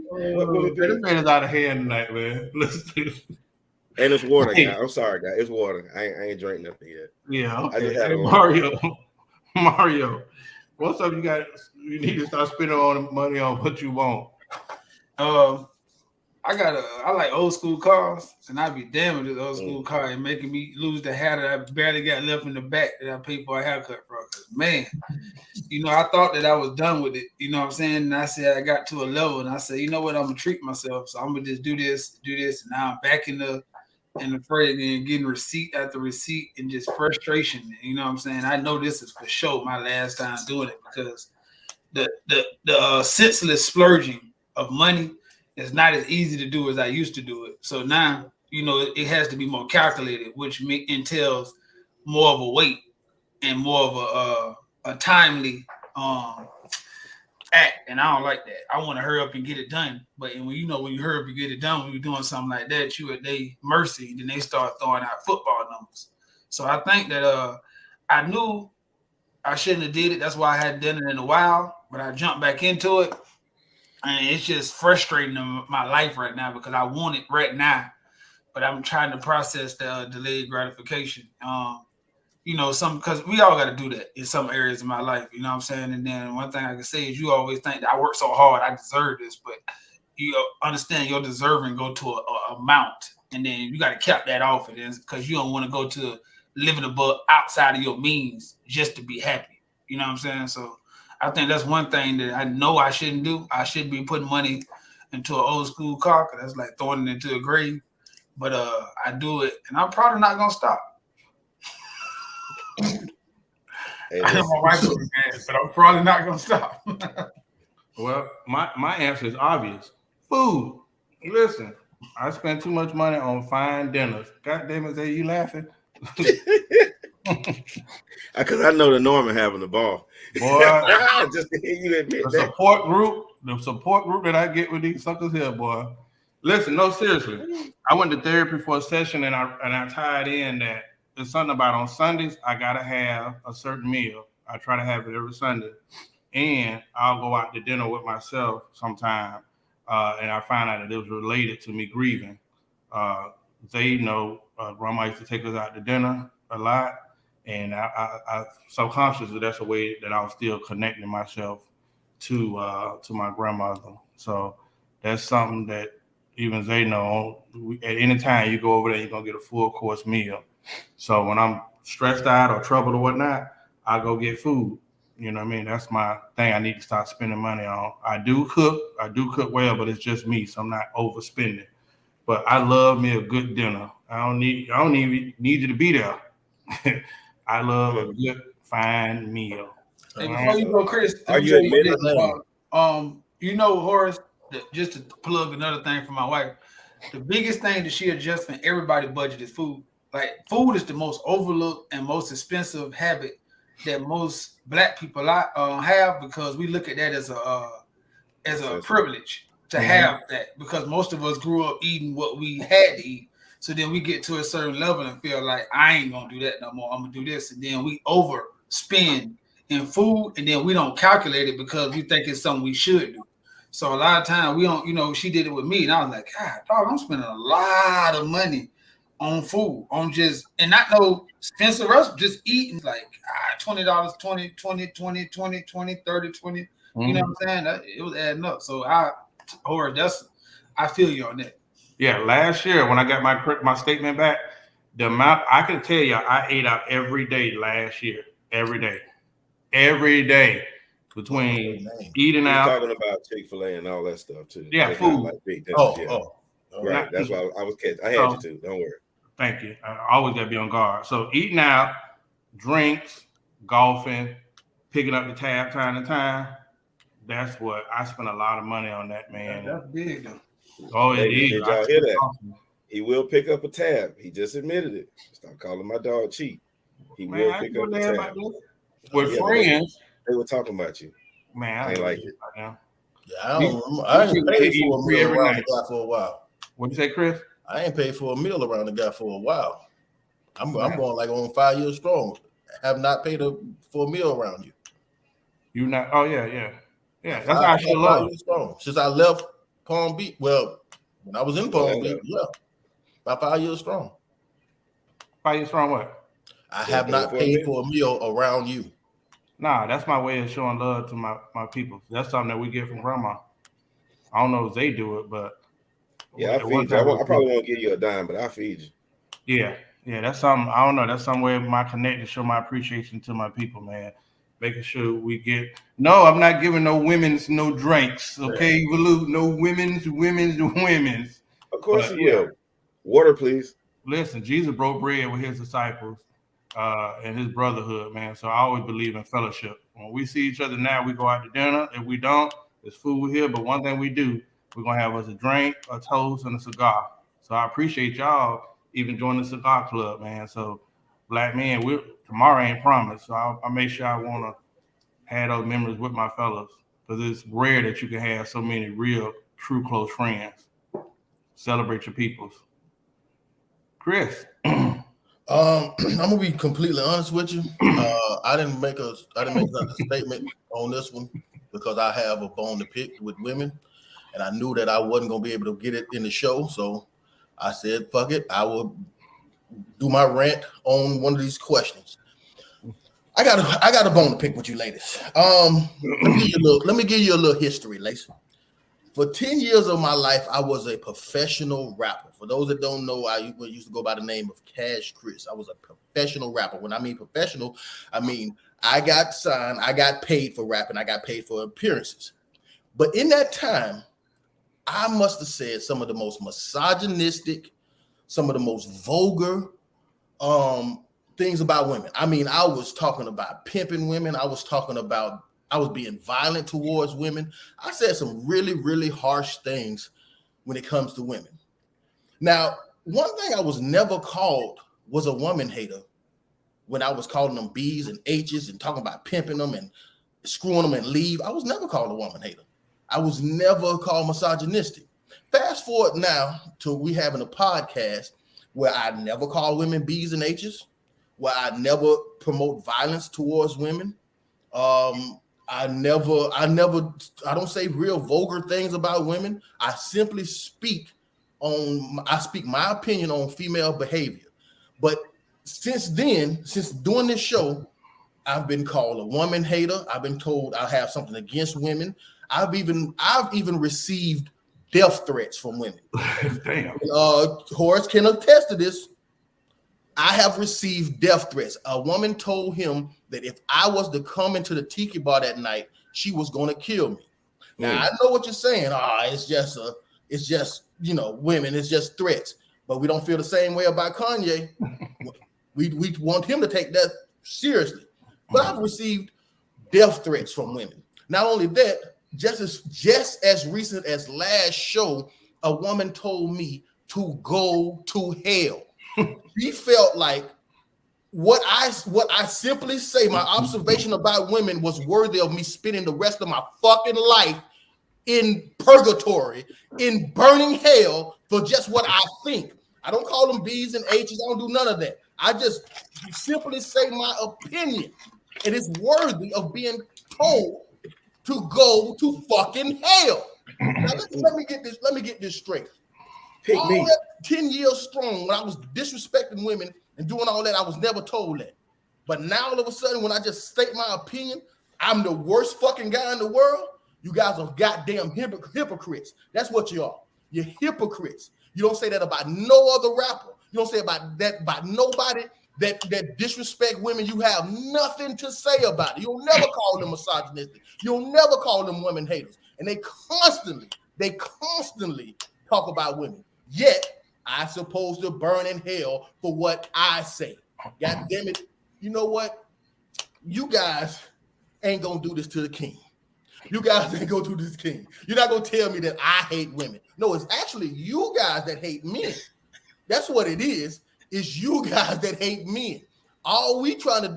What will it be? This man is out of hand tonight, man. And it's water, guy. I'm sorry, guy. It's water. I ain't drank nothing yet. Yeah, okay. I just had Mario, what's up? You need to start spending all the money on what you want. I like old school cars, and I'd be damn with this old school car and making me lose the hair that I barely got left in the back that I paid for a haircut for. Man, I thought that I was done with it. You know what I'm saying? And I said I got to a level, and I said, you know what? I'm gonna treat myself. So I'm gonna just do this. And now I'm back in the afraid and getting receipt after receipt and just frustration. You know what I'm saying? I know this is for sure my last time doing it because the senseless splurging of money is not as easy to do as I used to do it. So now, it has to be more calculated, which entails more of a wait and more of a timely act. And I don't like that. I want to hurry up and get it done. But when you hurry up and get it done, when you're doing something like that, you at their mercy, then they start throwing out football numbers. So I think that I knew I shouldn't have did it. That's why I hadn't done it in a while, but I jumped back into it. And it's just frustrating in my life right now because I want it right now, but I'm trying to process the delayed gratification. Because we all got to do that in some areas of my life. You know what I'm saying? And then one thing I can say is you always think that I work so hard, I deserve this, but you understand your deserving go to a amount, and then you got to cap that off it because you don't want to go to living above outside of your means just to be happy. You know what I'm saying? So I think that's one thing that I know I shouldn't do. I should be putting money into an old school car because that's like throwing it into a grave. But I do it, and I'm probably not gonna stop. I know my wife will be mad, but I'm probably not gonna stop. Well, my answer is obvious. Food. Listen, I spend too much money on fine dinners. God damn it, are you laughing? Because I know the Norman having the ball. Boy, just to hear you admit the support group that I get with these suckers here, boy. Listen, no, seriously. I went to therapy for a session and I tied in that there's something about on Sundays, I gotta have a certain meal. I try to have it every Sunday. And I'll go out to dinner with myself sometime. And I find out that it was related to me grieving. They know Grandma used to take us out to dinner a lot. And I subconsciously, that's a way that I was still connecting myself to my grandmother. So that's something that even they know. At any time you go over there, you're going to get a full course meal. So when I'm stressed out or troubled or whatnot, I go get food. You know what I mean? That's my thing I need to start spending money on. I do cook well, but it's just me, so I'm not overspending. But I love me a good dinner. I don't even need you to be there. I love a good, fine meal. Hey, before you go, Chris, are you admitting? Horace, just to plug another thing for my wife, the biggest thing that she adjusts in everybody's budget is food. Like, food is the most overlooked and most expensive habit that most Black people have because we look at that as a privilege to have that because most of us grew up eating what we had to eat. So then we get to a certain level and feel like I ain't gonna do that no more. I'm gonna do this, and then we overspend in food, and then we don't calculate it because we think it's something we should do. So a lot of times we don't. She did it with me, and I was like, God, dog, I'm spending a lot of money on food, on just and not no expensive restaurant, just eating like $20, 20, 20, 20, 20, 20, 30, 20. You know what I'm saying? It was adding up. So I feel you on that. Yeah, last year when I got my statement back, the amount I can tell you, I ate out every day last year. Every day. Between eating out. You're talking about Chick-fil-A and all that stuff too. Yeah, food. Like big right. That's why I was catching. I had you too. Don't worry. Thank you. I always got to be on guard. So eating out, drinks, golfing, picking up the tab time to time. That's what I spend a lot of money on that, man. That's big though. Oh, it Ladies, is. did y'all hear that? He will pick up a tab. He just admitted it. Stop calling my dog cheap. He will pick up a tab. With friends. They were talking about you. Man, I ain't like it. Yeah, I ain't paid for a meal around the guy for a while. What'd you say, Chris? I ain't paid for a meal around the guy for a while. I'm going like on 5 years strong. Have not paid for a meal around you. You not? Oh yeah. That's how I should love. Since I left Palm Beach, well, when I was in Palm Beach, about 5 years strong. 5 years strong. What? I have not paid for a meal around you. Nah, that's my way of showing love to my people. That's something that we get from grandma. I don't know if they do it, but yeah, I feed you. I probably won't give you a dime, but I feed you. Yeah, that's something. I don't know. That's some way of my connect to show my appreciation to my people, man. Making sure we get. No, I'm not giving no women's no drinks. Okay, Valu, no women's. Of course you will. Water, please. Listen, Jesus broke bread with his disciples and his brotherhood, man. So I always believe in fellowship. When we see each other now, we go out to dinner. If we don't, there's food here. But one thing we do, we're gonna have us a drink, a toast, and a cigar. So I appreciate y'all even joining the cigar club, man. So black men, tomorrow ain't promised. So I make sure I want to have those memories with my fellas, because it's rare that you can have so many real, true, close friends. Celebrate your peoples. Chris. I'm gonna be completely honest with you. I didn't make a statement on this one because I have a bone to pick with women, and I knew that I wasn't gonna be able to get it in the show. So I said, "Fuck it, I will do my rant on one of these questions." I got a bone to pick with you, ladies. Let me give you a little history, Lacey. For 10 years of my life, I was a professional rapper. For those that don't know, I used to go by the name of Cash Chris. I was a professional rapper. When I mean professional, I mean I got signed, I got paid for rapping, I got paid for appearances. But in that time, I must have said some of the most misogynistic, some of the most vulgar things about women. I mean, I was talking about pimping women. I was being violent towards women. I said some really, really harsh things when it comes to women. Now, one thing I was never called was a woman hater when I was calling them B's and H's and talking about pimping them and screwing them and leave. I was never called a woman hater. I was never called misogynistic. Fast forward now to we having a podcast where I never call women B's and H's, where I never promote violence towards women. I don't say real vulgar things about women. I simply speak my opinion on female behavior. But since doing this show, I've been called a woman hater. I've been told I have something against women. I've even received death threats from women. Damn. Horace can attest to this. I have received death threats. A woman told him that if I was to come into the tiki bar that night, she was going to kill me. Now, I know what you're saying. It's just women. It's just threats. But we don't feel the same way about Kanye. we want him to take that seriously. But I've received death threats from women. Not only that, just as recent as last show, a woman told me to go to hell. She felt like what I simply say, my observation about women was worthy of me spending the rest of my fucking life in purgatory, in burning hell for just what I think. I don't call them B's and H's. I don't do none of that. I just simply say my opinion. It is worthy of being told to go to fucking hell. Now, let me get this straight. Pick me. 10 years strong, when I was disrespecting women and doing all that, I was never told that. But now all of a sudden, when I just state my opinion, I'm the worst fucking guy in the world. You guys are goddamn hypocrites. That's what you are. You're hypocrites. You don't say that about no other rapper. You don't say about that about nobody that disrespect women. You have nothing to say about it. You'll never call them misogynistic. You'll never call them women haters. And they constantly talk about women. Yet I supposed to burn in hell for what I say. God damn it. You know what? You guys ain't gonna do this to the king. You guys ain't gonna do this to the king. You're not gonna tell me that I hate women. No, it's actually you guys that hate men. That's what it is you guys that hate men. All we try to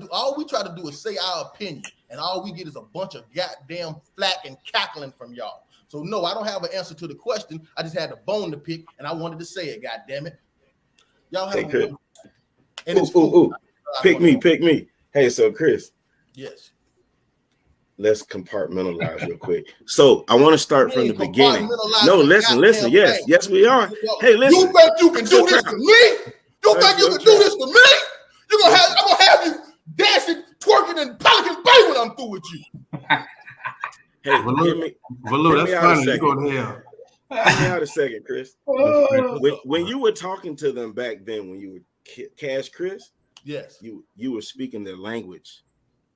do is say our opinion, and all we get is a bunch of goddamn flack and cackling from y'all. So no, I don't have an answer to the question. I just had a bone to pick, and I wanted to say it. God damn it, y'all have Chris. Pick me. Hey, so Chris. Yes. Let's compartmentalize real quick. So I want to start from the beginning. No, listen. Yes, we are. Hey, listen. You think you can do this to me? You think you can do this to me? I'm gonna have you dancing, twerking, and Pelican Bay when I'm through with you. Hey, Valu, that's funny. You go to hell. Give me out a second, Chris. When you were talking to them back then, when you were Cash Chris, yes, you were speaking their language.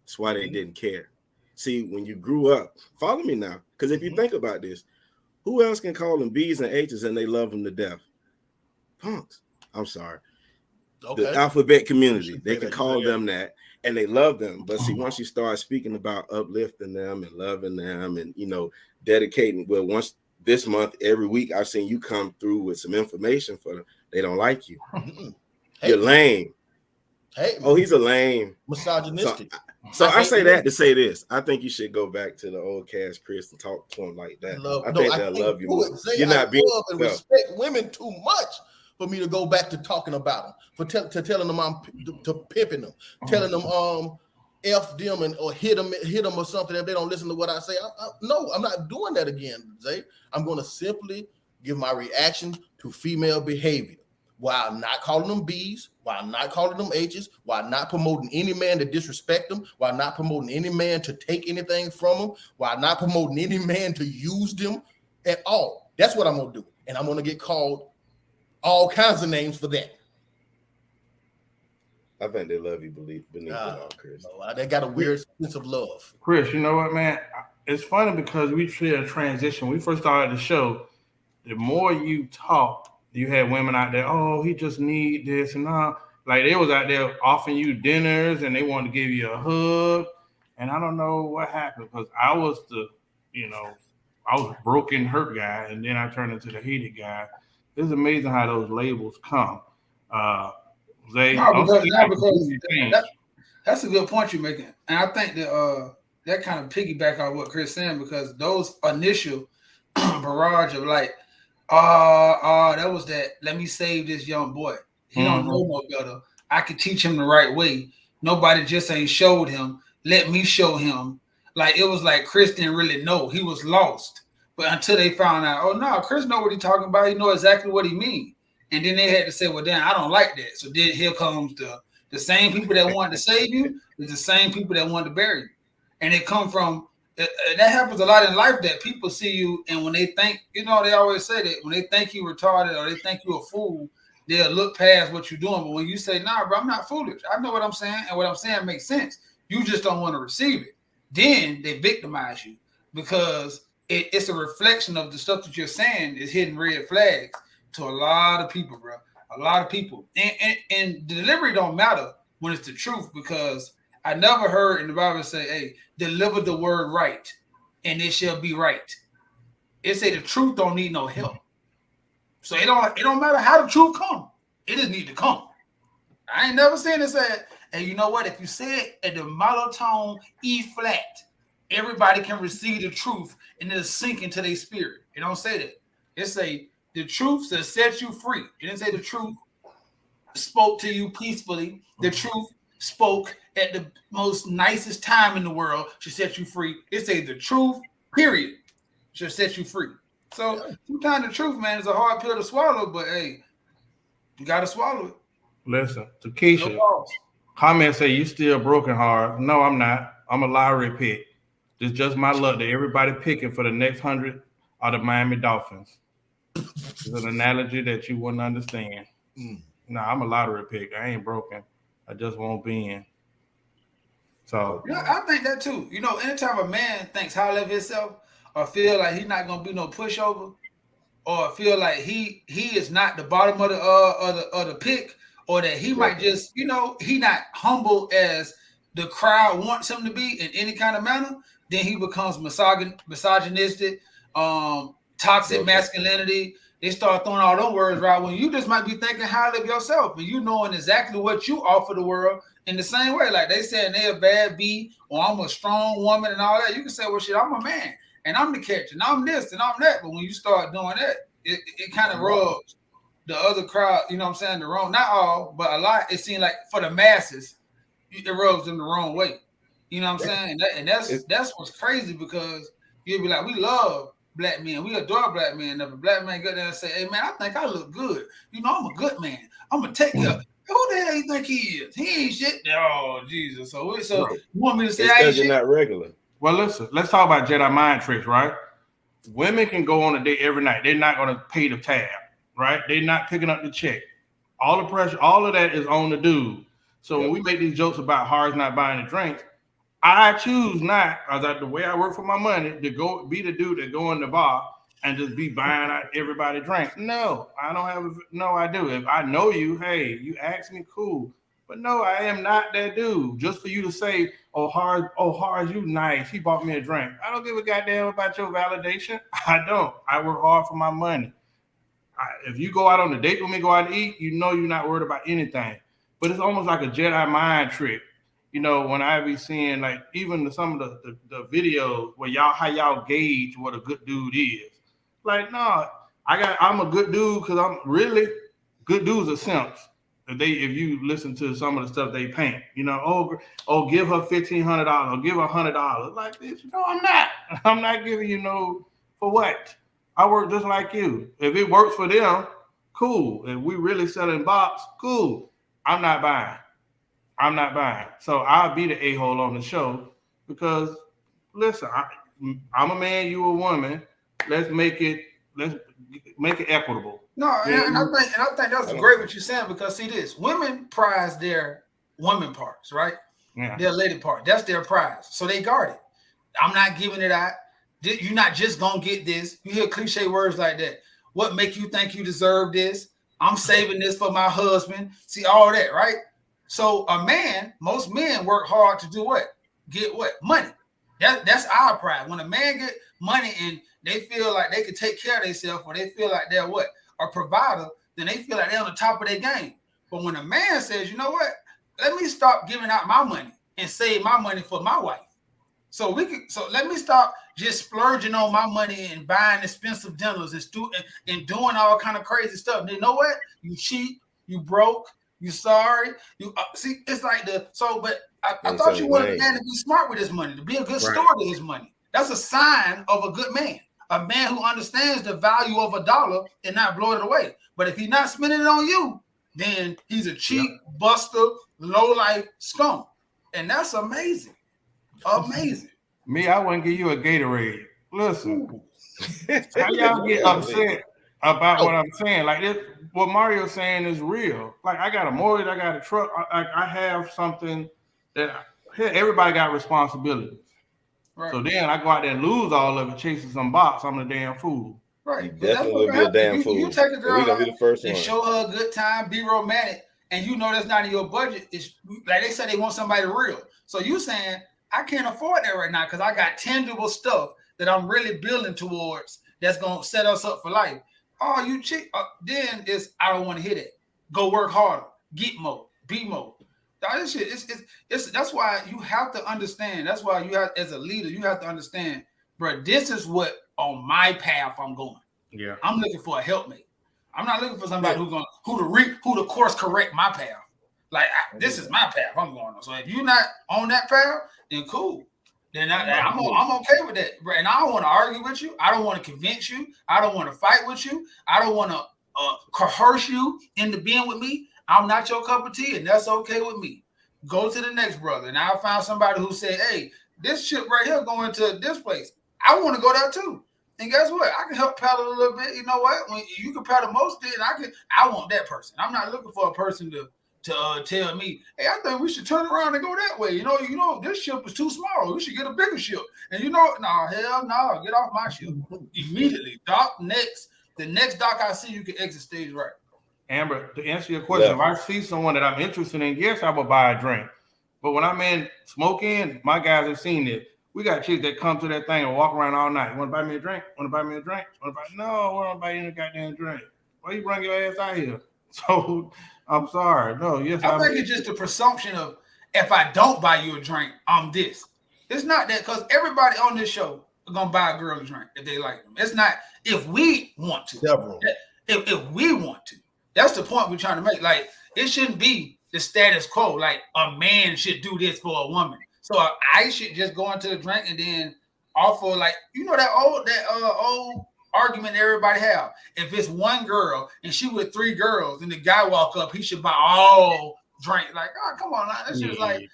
That's why they didn't care. See, when you grew up, follow me now, because if you think about this, who else can call them B's and H's and they love them to death? Punks. I'm sorry. Okay. The alphabet community, they can call them that and they love them. But see, once you start speaking about uplifting them and loving them and, dedicating, well, once this month, every week, I've seen you come through with some information for them. They don't like you. You're lame. Hey, oh, he's a lame. Misogynistic. So I say that to say this. I think you should go back to the old Cash Chris and talk to him like that. I think they'll love you more. You're not being love and respect women too much for me to go back to talking about them, for telling them I'm to pimping them, telling them F them or hit them or something if they don't listen to what I say. No, I'm not doing that again, Zay. I'm going to simply give my reaction to female behavior while not calling them B's, while not calling them H's, while not promoting any man to disrespect them, while not promoting any man to take anything from them, while not promoting any man to use them at all. That's what I'm going to do. And I'm going to get called all kinds of names for that. I think they love you beneath it all, Chris. No, they got a weird sense of love. Chris, you know what, man? It's funny because we see a transition. We first started the show. The more you talk, you had women out there, oh, he just need this and that. Like they was out there offering you dinners and they wanted to give you a hug. And I don't know what happened because I was I was a broken, hurt guy. And then I turned into the hated guy. It's amazing how those labels come. That's a good point you're making. And I think that kind of piggyback on what Chris saying, because those initial barrage of like, that was that, let me save this young boy. He don't know no better. I could teach him the right way. Nobody just ain't showed him. Let me show him. Like, it was like Chris didn't really know. He was lost. But until they found out, oh, no, Chris know what he's talking about. He know exactly what he means. And then they had to say, well, damn, I don't like that. So then here comes the same people that wanted to save you is the same people that wanted to bury you. And it come from, that happens a lot in life, that people see you, and when they think, they always say that when they think you retarded or they think you a fool, they'll look past what you're doing. But when you say, nah, bro, I'm not foolish. I know what I'm saying, and what I'm saying makes sense. You just don't want to receive it. Then they victimize you because it's a reflection of the stuff that you're saying is hitting red flags to a lot of people, bro. A lot of people. And the delivery don't matter when it's the truth, because I never heard in the Bible say, hey, deliver the word right, and it shall be right. It say the truth don't need no help. So it don't matter how the truth come. It just need to come. I ain't never seen it say, and you know what? If you say it at the monotone E flat, everybody can receive the truth and it'll sink into their spirit. It don't say that. It say the truth shall set you free. It didn't say the truth spoke to you peacefully. The truth spoke at the most nicest time in the world should set you free. It say the truth, period, should set you free. So sometimes the truth, man, is a hard pill to swallow, but hey, you gotta swallow it. Listen, to Keisha, comment say you still broken heart. No, I'm not. I'm a lottery pick. It's just my luck that everybody picking for the next 100 are the Miami Dolphins. It's an analogy that you wouldn't understand. No, I'm a lottery pick. I ain't broken. I just won't be in. So I think that too. Anytime a man thinks highly of himself or feel like he's not gonna be no pushover, or feel like he is not the bottom of the pick, or that he might just, he not humble as the crowd wants him to be in any kind of manner, then he becomes misogynistic, toxic masculinity. They start throwing all those words right when you just might be thinking highly of yourself and you knowing exactly what you offer the world in the same way. Like they said they a bad B, or I'm a strong woman and all that. You can say, well, shit, I'm a man and I'm the catcher and I'm this and I'm that. But when you start doing that, it kind of rubs the other crowd, you know what I'm saying, the wrong, not all, but a lot. It seems like for the masses, it rubs them the wrong way. You know what I'm saying? And that's what's crazy, because you'll be like, we love black men, we adore black men. If a black man go there and say, hey man, I think I look good. I'm a good man. I'm gonna take care. Who the hell you think he is? He ain't shit. Oh Jesus. So you want me to say because you're not regular? Well, listen, let's talk about Jedi mind tricks, right? Women can go on a date every night. They're not gonna pay the tab, right? They're not picking up the check. All the pressure, all of that is on the dude. So when we make these jokes about Har's not buying the drinks, I choose not, the way I work for my money, to go be the dude that go in the bar and just be buying out everybody drink. No, I don't have. No, I do. If I know you, hey, you ask me, cool. But no, I am not that dude. Just for you to say, oh, Har, you nice. He bought me a drink. I don't give a goddamn about your validation. I don't. I work hard for my money. If you go out on a date with me, go out and eat, you're not worried about anything. But it's almost like a Jedi mind trick. When I be seeing, like, even some of the videos where how y'all gauge what a good dude is. Like, no, I'm a good dude because I'm really good dudes are simps. If you listen to some of the stuff they paint, give her $1,500 or give her $100. Like this, no, I'm not. I'm not giving you no for what? I work just like you. If it works for them, cool. If we really selling box, cool. I'm not buying. So I'll be the a-hole on the show because, listen, I'm a man, you a woman. Let's make it equitable. No, and I think that's great what you're saying, because see this, women prize their woman parts, right? Yeah. Their lady part. That's their prize. So they guard it. I'm not giving it out. You're not just gonna get this. You hear cliche words like that. What make you think you deserve this? I'm saving this for my husband. See all that, right? So most men work hard to do what? Get what? Money. That's our pride. When a man get money and they feel like they can take care of themselves, or they feel like they're what? A provider, then they feel like they're on the top of their game. But when a man says, you know what? Let me stop giving out my money and save my money for my wife. So let me stop just splurging on my money and buying expensive dinners and doing all kind of crazy stuff. And you know what? You cheat, you broke, you sorry. You see, it's like but I thought you wanted a man to be smart with his money, to be a good steward of his money. That's a sign of a good man. A man who understands the value of $1 and not blow it away. But if he's not spending it on you, then he's a cheap, buster, low-life scum. And that's amazing. Amazing. Me, I wouldn't give you a Gatorade. Listen, how y'all get upset about what I'm saying? Like this, what Mario's saying is real. Like I got a mortgage, I got a truck, I have something that everybody got responsibilities. Right. So then I go out there and lose all of it, chasing some box. I'm a damn fool. Right. You definitely be a damn fool. You take a girl out and show her a good time, be romantic, and you know that's not in your budget. It's like they say they want somebody real. So you saying I can't afford that right now because I got tangible stuff that I'm really building towards that's gonna set us up for life. Oh, you cheat. Then I don't want to hear that. Go work harder, get more, be more. This shit, it's that's why you have to understand. That's why you have, as a leader, you have to understand, bro. This is what on my path I'm going. Yeah, I'm looking for a helpmate. I'm not looking for somebody who to course correct my path. Like this is my path I'm going on. So if you're not on that path, then cool. Then I'm okay with that, bro. And I don't want to argue with you. I don't want to convince you. I don't want to fight with you. I don't want to coerce you into being with me. I'm not your cup of tea, and that's okay with me. Go to the next brother. And I found somebody who said, hey, this ship right here going to this place. I want to go there too. And guess what? I can help paddle a little bit. You know what? When you can paddle most of it, I want that person. I'm not looking for a person to tell me, hey, I think we should turn around and go that way. You know, this ship is too small. We should get a bigger ship. And hell no, get off my ship. Immediately. Dock next. the next doc I see, you can exit stage right. Amber, to answer your question, if I see someone that I'm interested in, yes, I will buy a drink. But when I'm in smoking, my guys have seen it. We got chicks that come to that thing and walk around all night. Want to buy me a drink? Want to buy me a drink? No, I want to buy you a goddamn drink. Why you bring your ass out here? So I'm sorry. No, yes, I think it's just a presumption of if I don't buy you a drink, I'm this. It's not that, because everybody on this show are gonna buy a girl a drink if they like them. It's not if we want to. If we want to. That's the point we're trying to make. Like, it shouldn't be the status quo. Like, a man should do this for a woman. So I should just go into the drink and then offer, like, you know, that old argument everybody have. If it's one girl and she with 3 girls and the guy walk up, he should buy all drink. Like, oh, come on, that shit's like,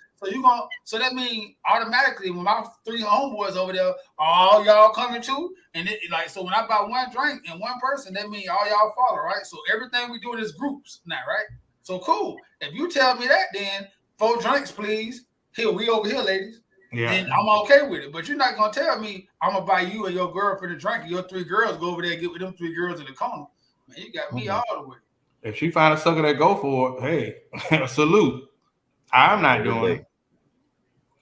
so that means automatically when my 3 homeboys over there, all y'all coming too, and so when I buy one drink and one person, that means all y'all follow, right? So everything we do is groups now, right? So cool. If you tell me that, then 4 drinks, please. Here, we over here, ladies. Yeah. Then I'm okay with it. But you're not gonna tell me I'm gonna buy you and your girlfriend a drink, and your 3 girls go over there and get with them 3 girls in the corner. Man, you got me all the way. If she find a sucker that go for it, hey, salute. I'm not doing it.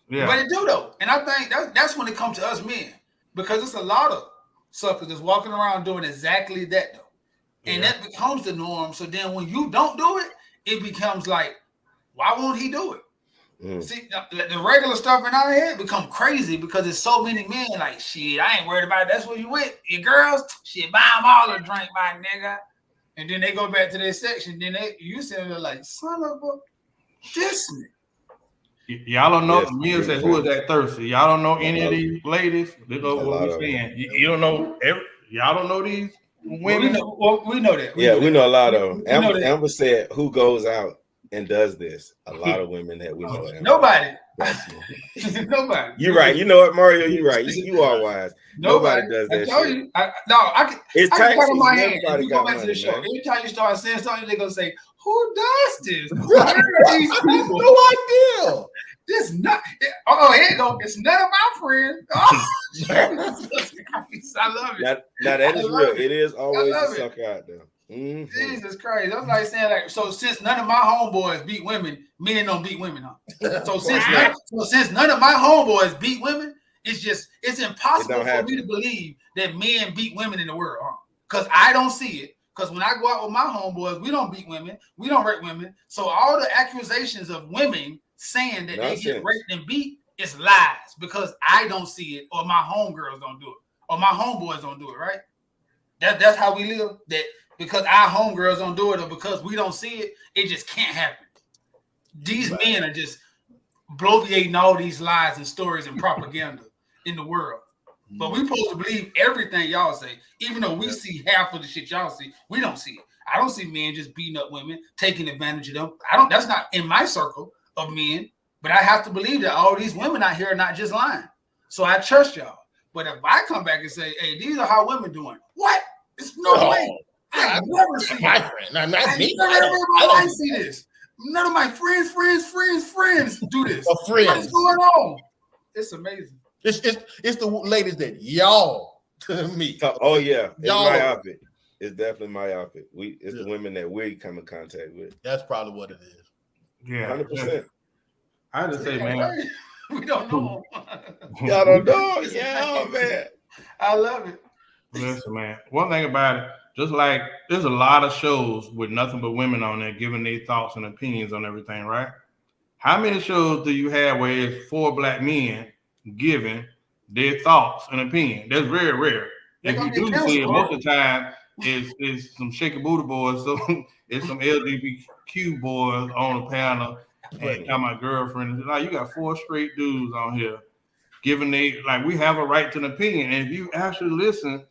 Yeah. But it do though, and I think that's when it comes to us men, because it's a lot of suckers that's walking around doing exactly that though, and that becomes the norm. So then when you don't do it, it becomes like, why won't he do it? See, the regular stuff in our head become crazy because there's so many men like, shit, I ain't worried about it. That's what you with. Your girls, shit, buy them all a drink, my nigga. And then they go back to their section. Then you sitting there like, son of a this nigga. Y'all don't know. Mia says, who is that thirsty? Y'all don't know any of these ladies? This is what we're saying. You don't know y'all don't know these women? We know that. We know a lot of them. Amber said, who goes out and does this? A lot of women that we know. Nobody. Nobody. You're right. You know what, Mario? You're right. You are wise. Nobody does that shit. I can put in my hand. You go back to the show. Every time you start saying something, they're going to say, who does this? Who are these people? No idea. This not. Oh, here you go. It's none of my friends. Oh, I love it. Now that is real. It is always a sucker out there. Mm-hmm. Jesus Christ. That's like saying, like, so since none of my homeboys beat women, men don't beat women, huh? So since none of my homeboys beat women, it's impossible for me to believe that men beat women in the world, huh? Because I don't see it. Because when I go out with my homeboys, we don't beat women, we don't rape women. So all the accusations of women saying that they get raped and beat is lies, because I don't see it, or my homegirls don't do it, or my homeboys don't do it, right? That's how we live. That because our homegirls don't do it, or because we don't see it, it just can't happen. These men are just bloviating all these lies and stories and propaganda in the world. But we're supposed to believe everything y'all say, even though we see half of the shit y'all see. We don't see it. I don't see men just beating up women, taking advantage of them. That's not in my circle of men. But I have to believe that all these women out here are not just lying. So I trust y'all. But if I come back and say, hey, these are how women doing, what? There's no way. I've never seen it. I never see this. None of my friends do this. What's going on? It's amazing. It's the ladies that y'all to me. Oh yeah, it's my outfit. It's definitely my outfit. It's the women that we come in contact with. That's probably what it is. Yeah, 100%. I just say, man, we don't know. Y'all don't know. Yeah, man. I love it. Listen, man. One thing about it, just like there's a lot of shows with nothing but women on there giving their thoughts and opinions on everything, right? How many shows do you have where it's 4 black men giving their thoughts and opinion? That's very rare. If you do see it, most of the time it's some shaky booty boys, so it's some LGBTQ boys on the panel and got my girlfriend. Like, you got 4 straight dudes on here giving we have a right to an opinion. And if you actually listen,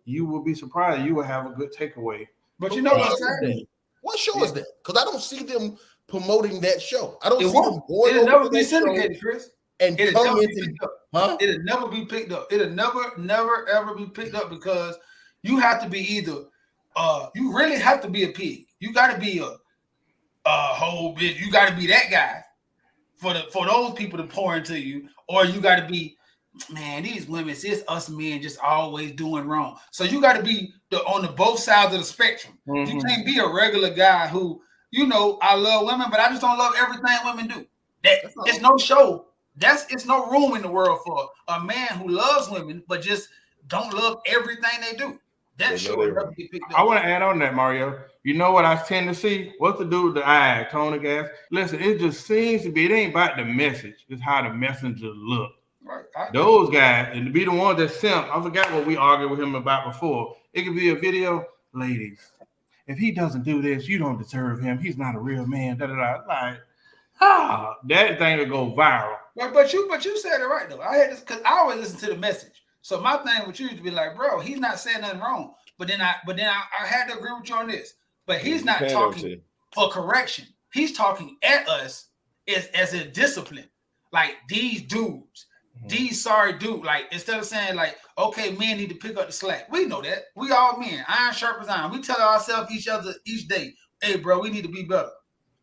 you will be surprised. You will have a good takeaway. But you know what I'm saying? What show is that? Because I don't see them promoting that show. I don't see them going. It'll never be syndicated, Chris. And it'll never be picked up. It'll never ever be picked up, because you have to be either you really have to be a pig. You got to be a whole bit. You got to be that guy for those people to pour into you, or you got to be man, these women, it's us men just always doing wrong. So you got to be on the both sides of the spectrum. Mm-hmm. You can't be a regular guy who, I love women, but I just don't love everything women do. It's no show. It's no room in the world for a man who loves women, but just don't love everything they do. That show will never get picked up. I want to add on that, Mario. You know what I tend to see? What's the dude with the eye, Tony Gas? Listen, it just seems to be, it ain't about the message. It's how the messenger look. Right. Those guys, and to be the ones that simp, I forgot what we argued with him about before. It could be a video, ladies. If he doesn't do this, you don't deserve him. He's not a real man. Like, that thing will go viral. But you said it right though. I had this because I always listen to the message. So my thing with you is to be like, bro, he's not saying nothing wrong. But then I had to agree with you on this. But he's not talking for correction. He's talking at us as a discipline. Like these dudes, these sorry dudes. Like instead of saying like, okay, men need to pick up the slack. We know that. We all men. Iron sharpens iron. We tell ourselves each other each day, hey, bro, we need to be better.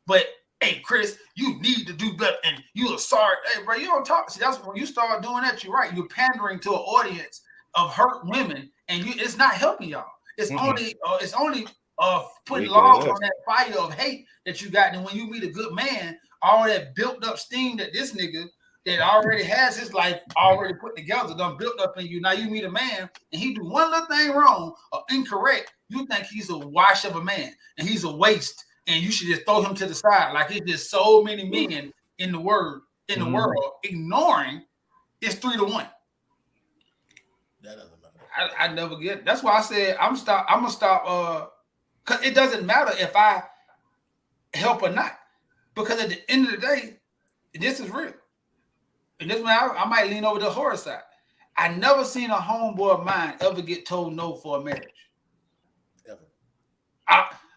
But hey, Chris, you need to do better. And you are sorry. Hey, bro, you don't talk. See, that's when you start doing that. You're right. You're pandering to an audience of hurt women, and it's not helping y'all. It's only putting logs on that fire of hate that you got. And when you meet a good man, all that built up steam that this nigga that already has his life already put together, done built up in you. Now you meet a man and he do one little thing wrong or incorrect. You think he's a wash of a man and he's a waste. And you should just throw him to the side. Like it's just so many men in the world ignoring it's 3-1. That doesn't matter. I never get it. That's why I said I'm gonna stop because it doesn't matter if I help or not. Because at the end of the day, this is real. And this one I might lean over the horror side. I never seen a homeboy of mine ever get told no for a marriage. Ever.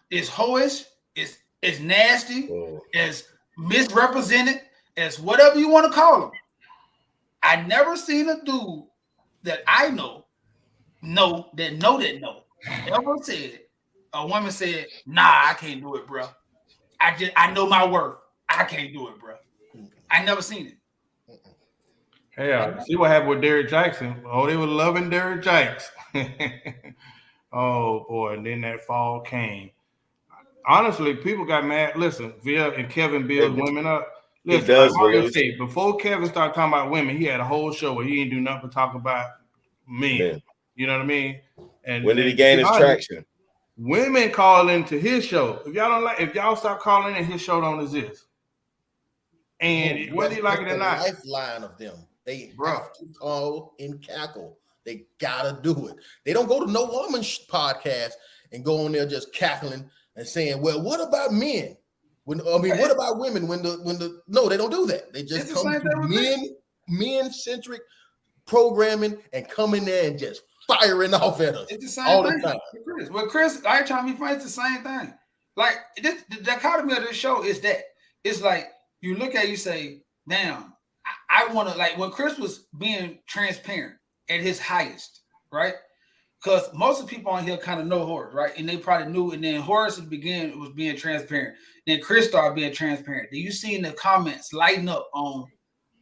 It's hoish. It's nasty, it's misrepresented, it's whatever you want to call them. I never seen a dude that I know ever said, a woman said, nah, I can't do it, bro. I know my worth. I can't do it, bro. I never seen it. Hey, see what happened with Derrick Jackson. Oh, they were loving Derrick Jackson. Oh, boy, and then that fall came. Honestly, people got mad. Listen, Via and Kevin build women up. Listen, like before Kevin started talking about women, he had a whole show where he didn't do nothing but talk about men. You know what I mean? And when did he gain his traction? Women call into his show. If y'all stop calling in, his show don't exist. And whether you like it or not, lifeline of them. They have to call and cackle. They gotta do it. They don't go to no woman's podcast and go on there just cackling and saying, well, what about men? What about women? No, they don't do that. They just come to men-centric programming and come in there and just firing off at us. It's the same thing. The time. Well, Chris, I ain't trying to be funny. It's the same thing. Like the dichotomy of this show is that it's like you look at it, you say, damn, I want to, like when Chris was being transparent at his highest, right? Because most of the people on here kind of know Horace, right? And they probably knew. And then Horace was being transparent. Then Chris started being transparent. Then you seen the comments lighting up on,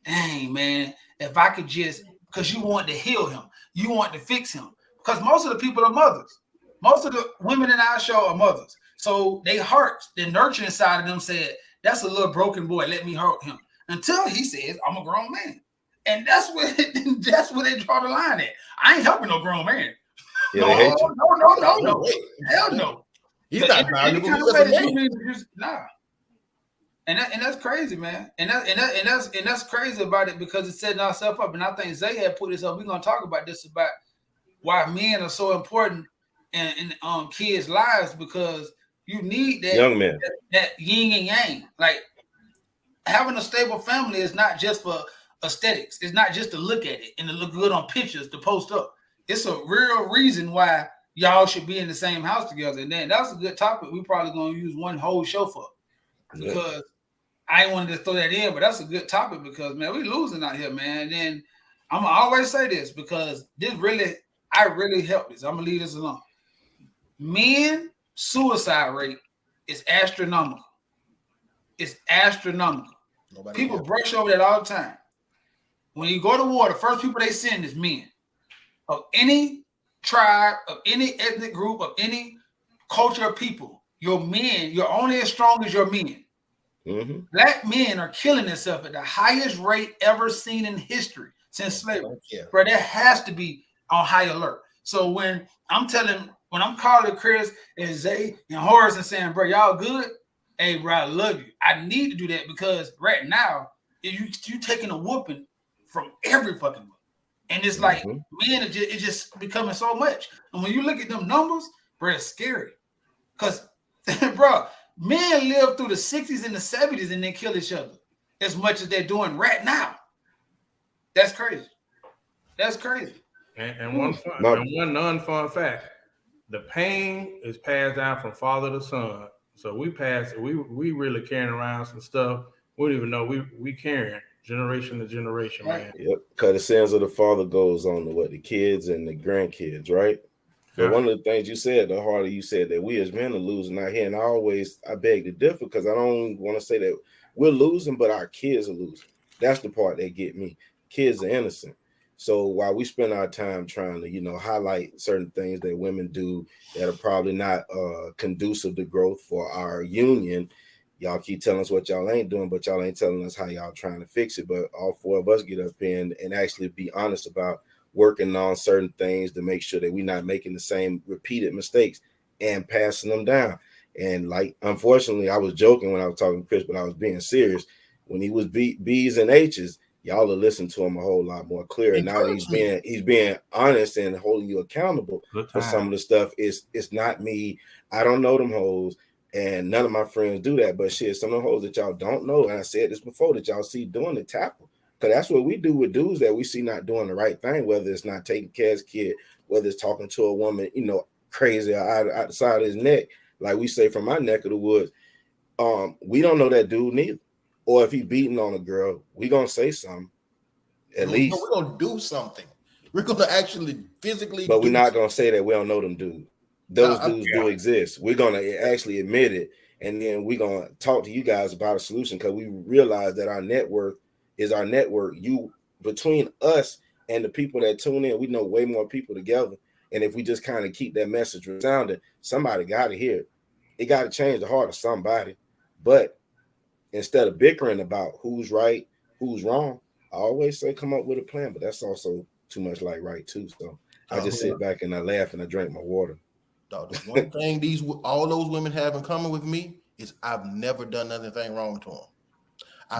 dang, man, if I could just, because you want to heal him. You want to fix him. Because most of the people are mothers. Most of the women in our show are mothers. So they hearts, the nurturing side of them said, that's a little broken boy. Let me hurt him. Until he says, I'm a grown man. And that's where they draw the line at. I ain't helping no grown man. Yeah, no. Hell no. He's not valuable. Nah. And that's crazy, man. And that's crazy about it because it's setting ourselves up. And I think Zay had put this up. We're gonna talk about this about why men are so important in kids' lives because you need that young man, that yin and yang. Like having a stable family is not just for aesthetics. It's not just to look at it and to look good on pictures to post up. It's a real reason why y'all should be in the same house together. And then that's a good topic. We probably gonna use one whole show for because I ain't wanted to throw that in, but that's a good topic because man, we losing out here, man. And then I'm gonna always say this because I really help this. I'm gonna leave this alone. Men suicide rate is astronomical. It's astronomical. People brush over that all the time. when you go to war, the first people they send is men of any tribe, of any ethnic group, of any culture of people. Your men, you're only as strong as your men. Mm-hmm. Black men are killing themselves at the highest rate ever seen in history since slavery. Yeah. Bro, that has to be on high alert. So when I'm calling Chris and Zay and Horace and saying, bro, y'all good? Hey, bro, I love you. I need to do that because right now, you taking a whooping from every fucking one. And it's like, man, it's just becoming so much. And when you look at them numbers, bro, it's scary. Because, bro, men live through the 60s and the 70s and then kill each other as much as they're doing right now. That's crazy. That's crazy. And one non-fun fact, the pain is passed down from father to son. So we really carrying around some stuff we don't even know we carrying generation to generation, man. Yep, because the sins of the father goes on to the kids and the grandkids, right? But one of the things you said, the harder you said that we as men are losing out here, and I beg to differ because I don't want to say that we're losing, but our kids are losing. That's the part that get me. Kids are innocent. So while we spend our time trying to, highlight certain things that women do that are probably not conducive to growth for our union, y'all keep telling us what y'all ain't doing, but y'all ain't telling us how y'all trying to fix it. But all four of us get up in and actually be honest about working on certain things to make sure that we're not making the same repeated mistakes and passing them down. And unfortunately, I was joking when I was talking to Chris, but I was being serious. When he was B's and H's, y'all will listen to him a whole lot more clear. And now he's being honest and holding you accountable for some of the stuff. It's not me. I don't know them hoes, and none of my friends do that. But shit, some of the hoes that y'all don't know, and I said this before, that y'all see doing the tackle. Because that's what we do with dudes that we see not doing the right thing, whether it's not taking care of his kid, whether it's talking to a woman, crazy out the side of his neck, like we say from my neck of the woods. We don't know that dude neither. Or if he beating on a girl, we gonna say something. At least we're gonna do something. We're gonna actually physically. But we're not gonna say that we don't know them dudes. Those dudes do exist. We're gonna actually admit it, and then we're gonna talk to you guys about a solution because we realize that our net worth is our network. Between us and the people that tune in, we know way more people together. And if we just kind of keep that message resounding, somebody got to hear it. It got to change the heart of somebody. But instead of bickering about who's right, who's wrong, I always say come up with a plan. But that's also too much like right too. So I just sit back and I laugh and I drink my water. Dog, the one thing all those women have in common with me is I've never done anything wrong to them.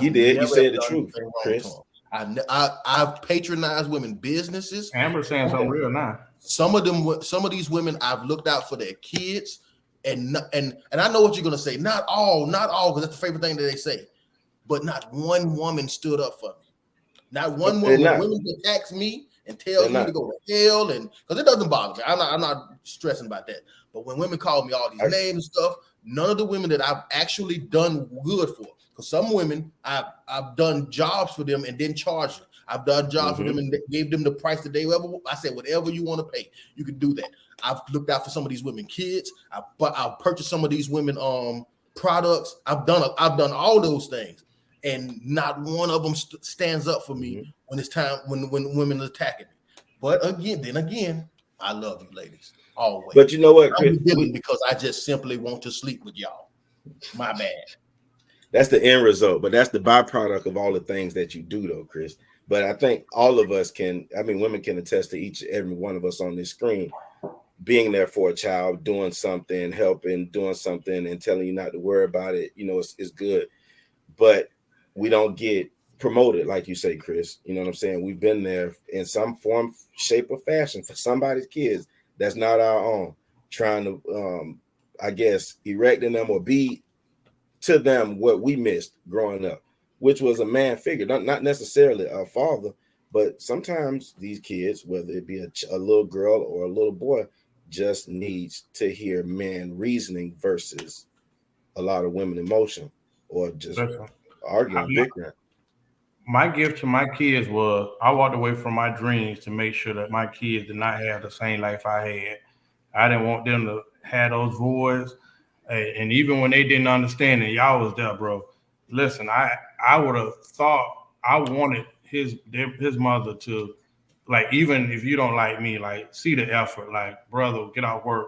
You did. You said the truth, Chris. I've patronized women businesses. Amber saying something real now. Some of these women I've looked out for their kids, and I know what you're gonna say. Not all, because that's the favorite thing that they say. But not one woman stood up for me. Not one woman. When women attack me and tell me to go to hell, and because it doesn't bother me. I'm not stressing about that. But when women call me all these names and stuff, none of the women that I've actually done good for. Because some women, I've done jobs for them and didn't charge them. I've done jobs for them and gave them the price that they ever. I said, whatever you want to pay, you can do that. I've looked out for some of these women kids. I've purchased some of these women products. I've done all those things, and not one of them stands up for me when it's time when women are attacking me. But again, I love you, ladies, always. But you know what, Chris? Because I just simply want to sleep with y'all. My bad. That's the end result, but that's the byproduct of all the things that you do, though, Chris. But I think all of us women can attest to every one of us on this screen being there for a child, doing something, helping, doing something, and telling you not to worry about it. It's good. But we don't get promoted, like you say, Chris. You know what I'm saying? We've been there in some form, shape, or fashion for somebody's kids that's not our own, trying to, erect in them or be to them what we missed growing up, which was a man figure, not necessarily a father, but sometimes these kids, whether it be a little girl or a little boy, just needs to hear man reasoning versus a lot of women emotion or just arguing, bickering. My gift to my kids was I walked away from my dreams to make sure that my kids did not have the same life I had. I didn't want them to have those voids. And even when they didn't understand it, y'all was there, bro. Listen, I would have thought I wanted his mother to, like, even if you don't like me, like, see the effort, like, brother, get out work,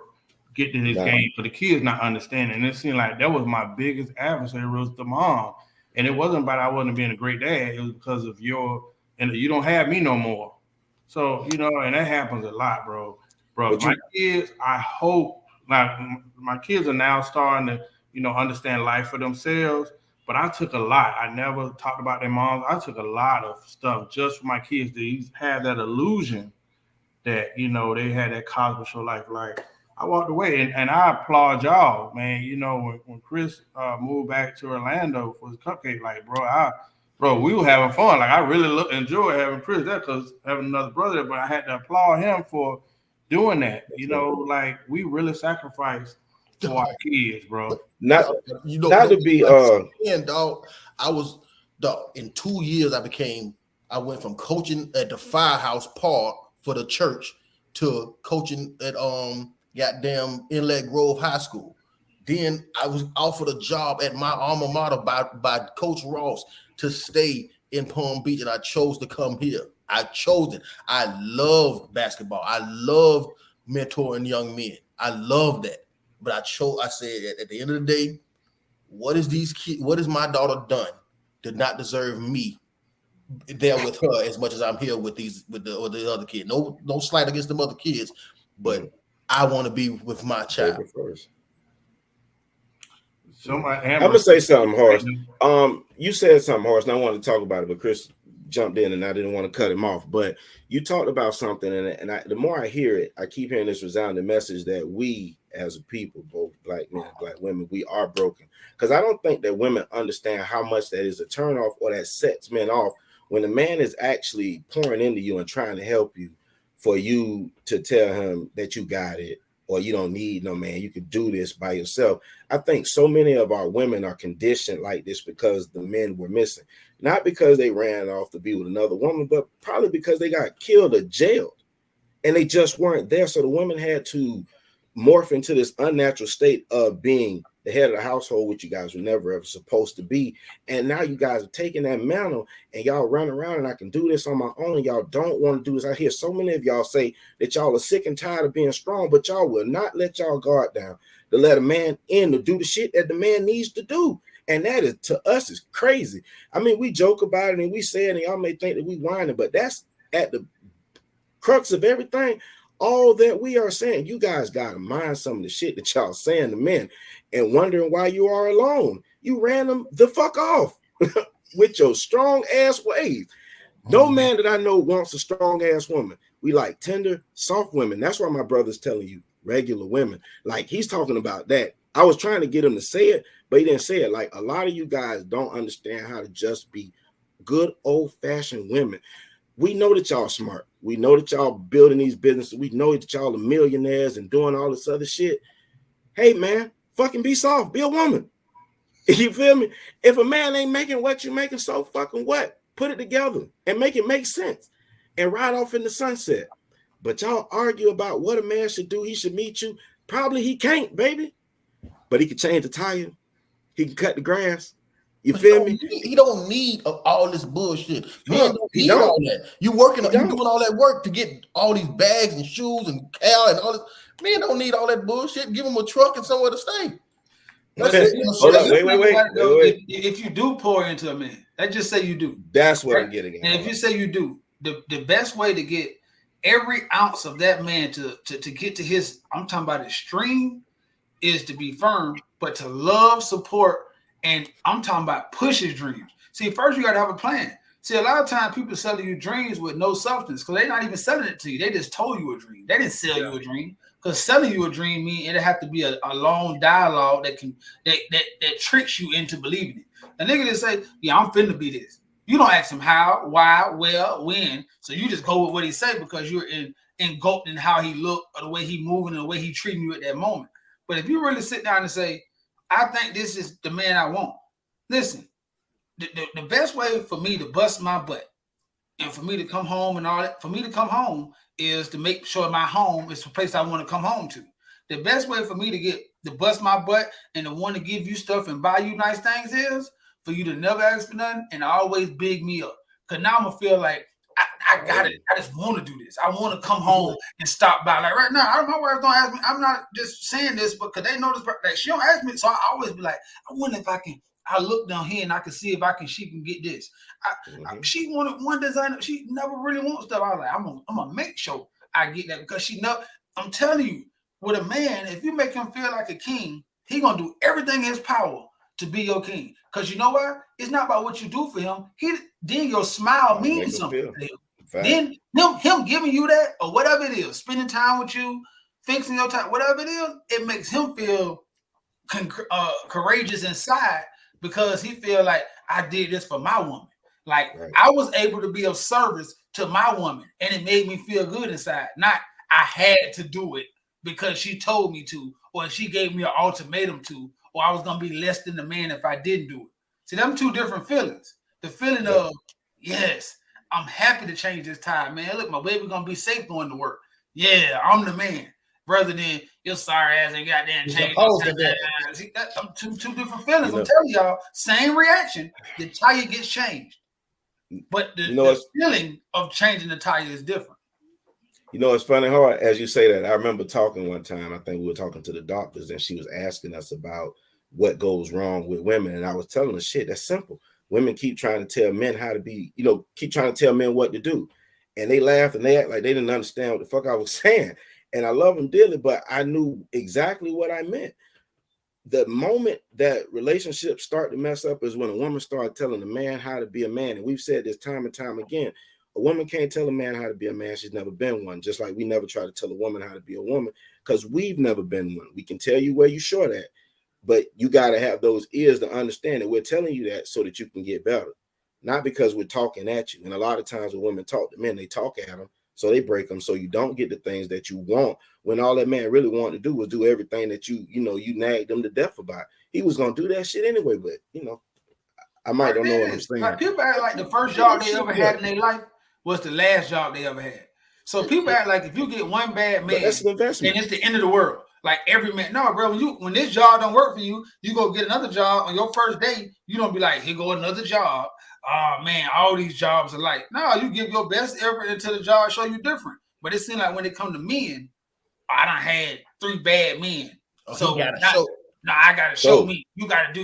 get to this game. For the kids not understanding. And it seemed like that was my biggest adversary was the mom. And it wasn't about I wasn't being a great dad. It was because of and you don't have me no more. So, you know, and that happens a lot, bro. My kids, I hope, like, my kids are now starting to, you know, understand life for themselves. But I took a lot. I never talked about their moms. I took a lot of stuff just for my kids to have that illusion that, you know, they had that Cosby Show life. Like, I walked away, and I applaud y'all, man. You know, when Chris moved back to Orlando for his cupcake, like, bro, we were having fun. Like, I really enjoyed having Chris there because having another brother, but I had to applaud him for doing that. You know, like, we really sacrificed for our kids, bro. Not to be dog. I was in 2 years. I went from coaching at the Firehouse Park for the church to coaching at goddamn Inlet Grove High School. Then I was offered a job at my alma mater by Coach Ross to stay in Palm Beach, and I chose to come here. I chose it. I love basketball. I love mentoring young men. I love that. But I said at the end of the day, what is my daughter done did not deserve me there with her as much as I'm here with the other kid. No slight against the other kids, but I want to be with my child first. So I'm gonna say something, Horace. You said something, Horace, and I wanted to talk about it, but Chris jumped in and I didn't want to cut him off. But you talked about something, and the more I hear it, I keep hearing this resounding message that we as a people, both black men and black women, we are broken. Because I don't think that women understand how much that is a turnoff or that sets men off when a man is actually pouring into you and trying to help you, for you to tell him that you got it or you don't need no man, you can do this by yourself. I think so many of our women are conditioned like this because the men were missing. Not because they ran off to be with another woman, but probably because they got killed or jailed and they just weren't there. So the women had to morph into this unnatural state of being the head of the household, which you guys were never ever supposed to be. And now you guys are taking that mantle and y'all run around and I can do this on my own. And y'all don't want to do this. I hear so many of y'all say that y'all are sick and tired of being strong, but y'all will not let y'all guard down to let a man in to do the shit that the man needs to do. And that is, to us, is crazy. I mean, we joke about it and we say it and y'all may think that we whining, but that's at the crux of everything. All that we are saying, you guys got to mind some of the shit that y'all saying to men and wondering why you are alone. You ran them the fuck off with your strong ass ways. No man that I know wants a strong ass woman. We like tender, soft women. That's why my brother's telling you regular women. Like, he's talking about that. I was trying to get him to say it, but he didn't say it. Like, a lot of you guys don't understand how to just be good old-fashioned women. We know that y'all smart. We know that y'all building these businesses. We know that y'all are millionaires and doing all this other shit. Hey, man, fucking be soft. Be a woman. You feel me? If a man ain't making what you're making, so fucking what? Put it together and make it make sense and ride off in the sunset. But y'all argue about what a man should do. He should meet you. Probably he can't, baby. But he can change the tire. He can cut the grass. You feel me? He don't need all this bullshit. Man, he don't need all that. You doing all that work to get all these bags and shoes and cow and all this. Man don't need all that bullshit. Give him a truck and somewhere to stay. Hold up, wait. If you do pour into a man, let's just say you do. That's what I'm getting at. And if you say you do, the best way to get every ounce of that man to get to his, I'm talking about his stream, is to be firm, but to love, support, and I'm talking about push his dreams. See, first you got to have a plan. See, a lot of times people selling you dreams with no substance because they're not even selling it to you. They just told you a dream. They didn't sell you a dream, because selling you a dream means it have to be a long dialogue that tricks you into believing it. A nigga just say, yeah, I'm finna be this. You don't ask him how, why, where, when. So you just go with what he say because you're engulfed in how he look or the way he moving and the way he treating you at that moment. But if you really sit down and say, I think this is the man I want. Listen, the best way for me to bust my butt and for me to come home and all that, for me to come home is to make sure my home is the place I want to come home to. The best way for me to bust my butt and to want to give you stuff and buy you nice things is for you to never ask for nothing and always big me up. Because now I'm gonna feel like I got it. I just want to do this. I want to come home and stop by. Like right now, my wife don't ask me. I'm not just saying this, but because they know this, like she don't ask me. So I always be like, I wonder if I can. I look down here and I can see if she can get this. She wanted one designer. She never really wants stuff. I was like, I'm gonna make sure I get that because she know. I'm telling you, with a man, if you make him feel like a king, he gonna do everything in his power to be your king. Because you know what? It's not about what you do for him. Then your smile means something to him. Then him giving you that or whatever it is, spending time with you, fixing your time, whatever it is, it makes him feel courageous inside because he feel like I did this for my woman. Like I was able to be of service to my woman, and it made me feel good inside. Not I had to do it because she told me to, or she gave me an ultimatum to, or I was gonna be less than the man if I didn't do it. See, them two different feelings. The feeling of yes, I'm happy to change this time, man. Look, my baby gonna be safe going to work. Yeah, I'm the man. Rather than your sorry ass ain't goddamn changed. See, that's two different feelings. I'm telling y'all, same reaction. The tire gets changed, but the feeling of changing the tire is different. You know, it's funny how, as you say that, I remember talking one time, I think we were talking to the doctors, and she was asking us about what goes wrong with women. And I was telling her, shit, that's simple. Women keep trying to tell men how to be, keep trying to tell men what to do. And they laughed and they act like they didn't understand what the fuck I was saying. And I love them dearly, but I knew exactly what I meant. The moment that relationships start to mess up is when a woman started telling a man how to be a man. And we've said this time and time again. A woman can't tell a man how to be a man. She's never been one. Just like we never try to tell a woman how to be a woman because we've never been one. We can tell you where you're short at, but you got to have those ears to understand that we're telling you that so that you can get better, not because we're talking at you. And a lot of times when women talk to men, they talk at them, so they break them so you don't get the things that you want when all that man really wanted to do was do everything that you nagged him to death about. He was going to do that shit anyway, but, I might don't know what I'm saying. Like people act like the first job they ever had in their life was the last job they ever had. So people act like if you get one bad man, that's an investment. Then it's the end of the world. Like every man, no, bro. When this job don't work for you, you go get another job on your first day. You don't be like, here go another job. Oh man, all these jobs are like. No, you give your best effort until the job show you different. But it seems like when it come to men, I done had 3 bad men. So I gotta show me. You gotta do.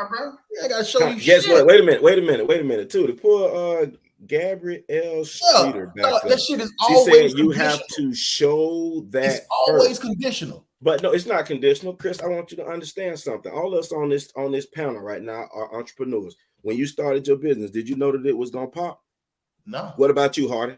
Bro. Yeah, I gotta show you. Guess what? Wait a minute. Too. The poor Gabrielle Streeter back that shit is always. She said you have to show that. It's always first. Conditional. But no, it's not conditional, Chris. I want you to understand something. All of us on this panel right now are entrepreneurs. When you started your business, did you know that it was gonna pop? No. What about you, Hardy?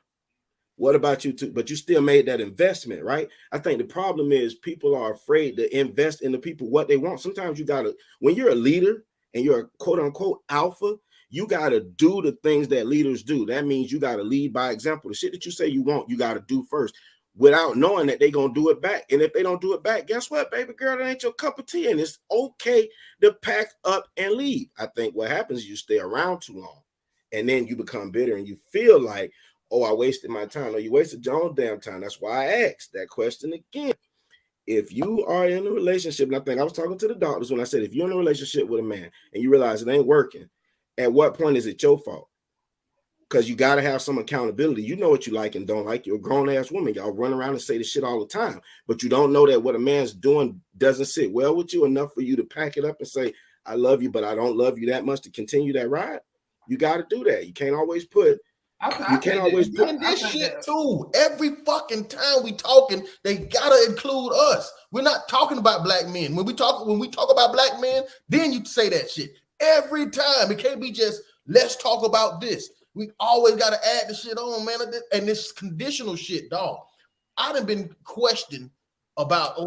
What about you too? But you still made that investment, right? I think the problem is people are afraid to invest in the people what they want. Sometimes you gotta, when you're a leader and you're a quote unquote alpha, you gotta do the things that leaders do. That means you gotta lead by example. The shit that you say you want, you gotta do first, without knowing that they're gonna do it back. And if they don't do it back, guess what, baby girl, that ain't your cup of tea. And it's okay to pack up and leave. I think what happens is you stay around too long, and then you become bitter and you feel like, oh, I wasted my time. No, you wasted your own damn time. That's why I asked that question again. If you are in a relationship, and I think I was talking to the doctors when I said, if you're in a relationship with a man and you realize it ain't working, at what point is it your fault? Because you got to have some accountability. You know what you like and don't like. You're a grown-ass woman. Y'all run around and say this shit all the time, but you don't know that what a man's doing doesn't sit well with you enough for you to pack it up and say, I love you, but I don't love you that much to continue that ride. You got to do that. You can't always put you can't always put this shit too. Every fucking time we talking, they gotta include us. We're not talking about black men. When we talk about black men, then you say that shit every time. It can't be just let's talk about this. We always gotta add the shit on, man. And this conditional shit, dog. I done been questioned about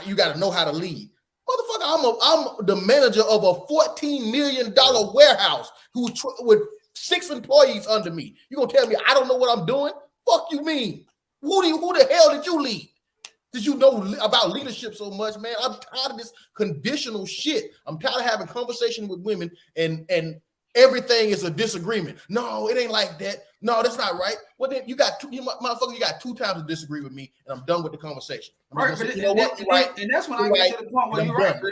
you gotta know how to lead. Motherfucker, I'm the manager of a $14 million warehouse with 6 employees under me. You gonna tell me I don't know what I'm doing? Fuck you mean? Who the hell did you lead? Did you know about leadership so much, man? I'm tired of this conditional shit. I'm tired of having conversation with women and everything is a disagreement. No, it ain't like that. No, that's not right. Well, then you got 2 times to disagree with me, and I'm done with the conversation. Right, but and that's when I get to the point where you're right,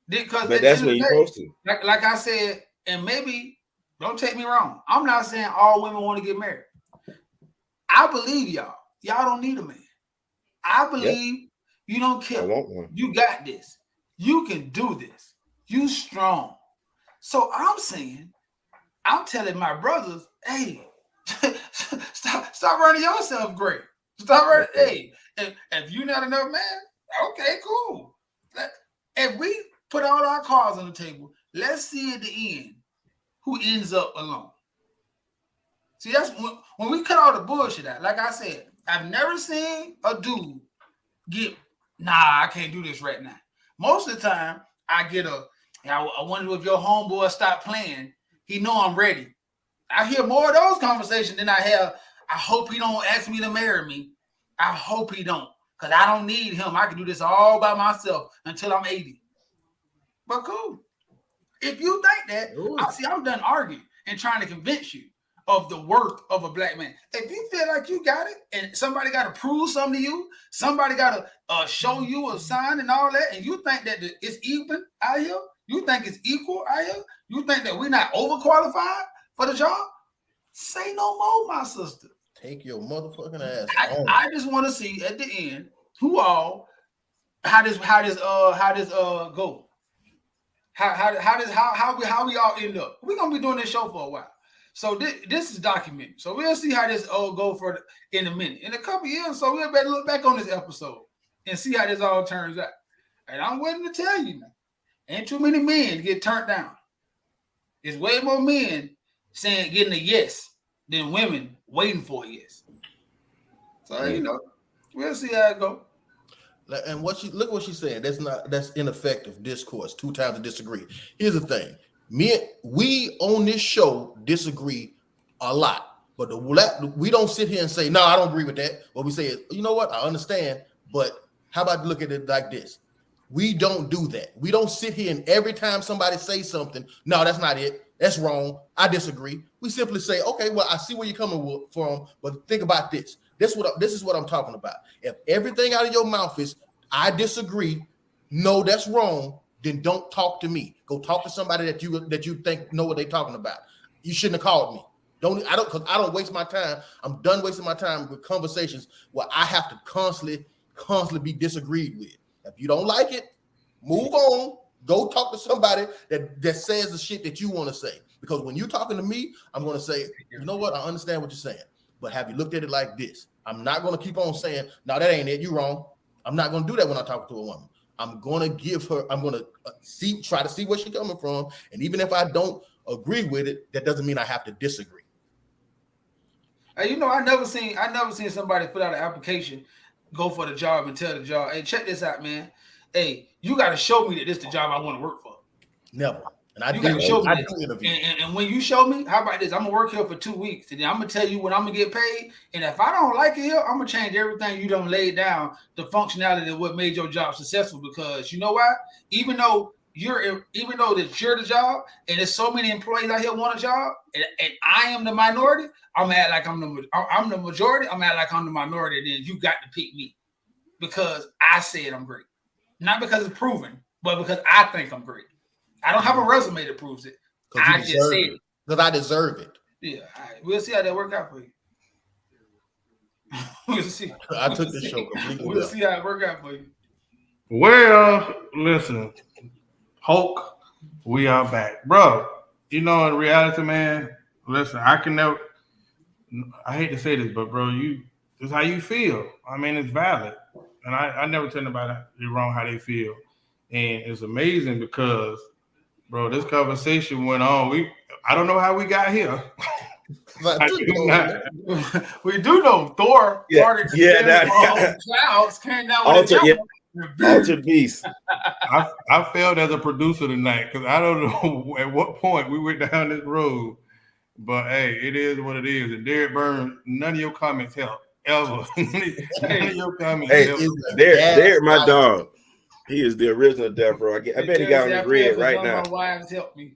because but that's when you're supposed to. Like I said, and maybe Don't take me wrong. I'm not saying all women want to get married. I believe y'all. Y'all don't need a man. I believe you don't care. I want one. You got this. You can do this. You strong. So I'm saying, I'm telling my brothers, hey, stop running yourself great. Stop running. Hey, if you're not enough man, okay, cool. If we put all our cards on the table, let's see at the end who ends up alone. See, that's when we cut all the bullshit out. Like I said, I've never seen a dude get, I can't do this right now. Most of the time, I get I wonder if your homeboy stop playing. He know I'm ready. I hear more of those conversations than I have. I hope he don't ask me to marry me. I hope he don't, because I don't need him. I can do this all by myself until I'm 80. But cool. If you think that, I'm done arguing and trying to convince you of the worth of a black man. If you feel like you got it and somebody got to prove something to you, somebody got to show you a sign and all that, and you think that it's even out here, you think it's equal out here, you think that we're not overqualified for the job, say no more, my sister. Take your motherfucking ass. I just want to see at the end how this go. How we all end up. We're gonna be doing this show for a while. So this is documented. So we'll see how this all go in a minute. In a couple years, so we'll better look back on this episode and see how this all turns out. And I'm willing to tell you now, ain't too many men get turned down. There's way more men getting a yes than women waiting for a yes. So we'll see how it go. And look what she said. That's ineffective discourse. 2 times to disagree. Here's the thing. We on this show disagree a lot, but we don't sit here and say, no, I don't agree with that. What we say is, you know what? I understand, but how about look at it like this? We don't do that. We don't sit here and every time somebody says something, no, that's not it. That's wrong. I disagree. We simply say, okay, well, I see where you're coming from, but think about this. This is what I'm talking about. If everything out of your mouth is, I disagree, no, that's wrong, then don't talk to me. Go talk to somebody that you think know what they're talking about. You shouldn't have called me. I don't waste my time. I'm done wasting my time with conversations where I have to constantly be disagreed with. If you don't like it, move on. Go talk to somebody that says the shit that you want to say. Because when you're talking to me, I'm going to say, you know what? I understand what you're saying. But have you looked at it like this? I'm not going to keep on saying, no, that ain't it. You're wrong. I'm not going to do that when I talk to a woman. I'm going to try to see where she's coming from. And even if I don't agree with it, that doesn't mean I have to disagree. Hey, I never seen somebody put out an application, go for the job and tell the job, hey, check this out, man. Hey, you got to show me that this is the job I want to work for. Never. And I do interview. And when you show me, how about this? I'm gonna work here for 2 weeks, and then I'm gonna tell you when I'm gonna get paid. And if I don't like it here, I'm gonna change everything you done laid down, the functionality of what made your job successful. Because you know why? Even though that you're the job, and there's so many employees out here want a job, and I am the minority, I'm gonna act like I'm the majority. I'm gonna act like I'm the minority. Then you got to pick me because I said I'm great, not because it's proven, but because I think I'm great. I don't have a resume that proves it. I just said it. Because I deserve it. Yeah, all right. We'll see how that work out for you. We'll see. I took this show completely. We'll see how it work out for you. Well, listen, Hulk, we are back. Bro, in reality, man, listen, I hate to say this, but bro, this is how you feel. I mean, it's valid. And I never tell anybody wrong how they feel. And it's amazing because bro, this conversation went on. I don't know how we got here. We do know Thor started clouds, came down with Altered Beast. I failed as a producer tonight because I don't know at what point we went down this road. But hey, it is what it is. And Derek Burns, none of your comments help ever. None of your comments help. Derek, my dog. He is the original Death Row. I bet he got on his red right now. My wives help me.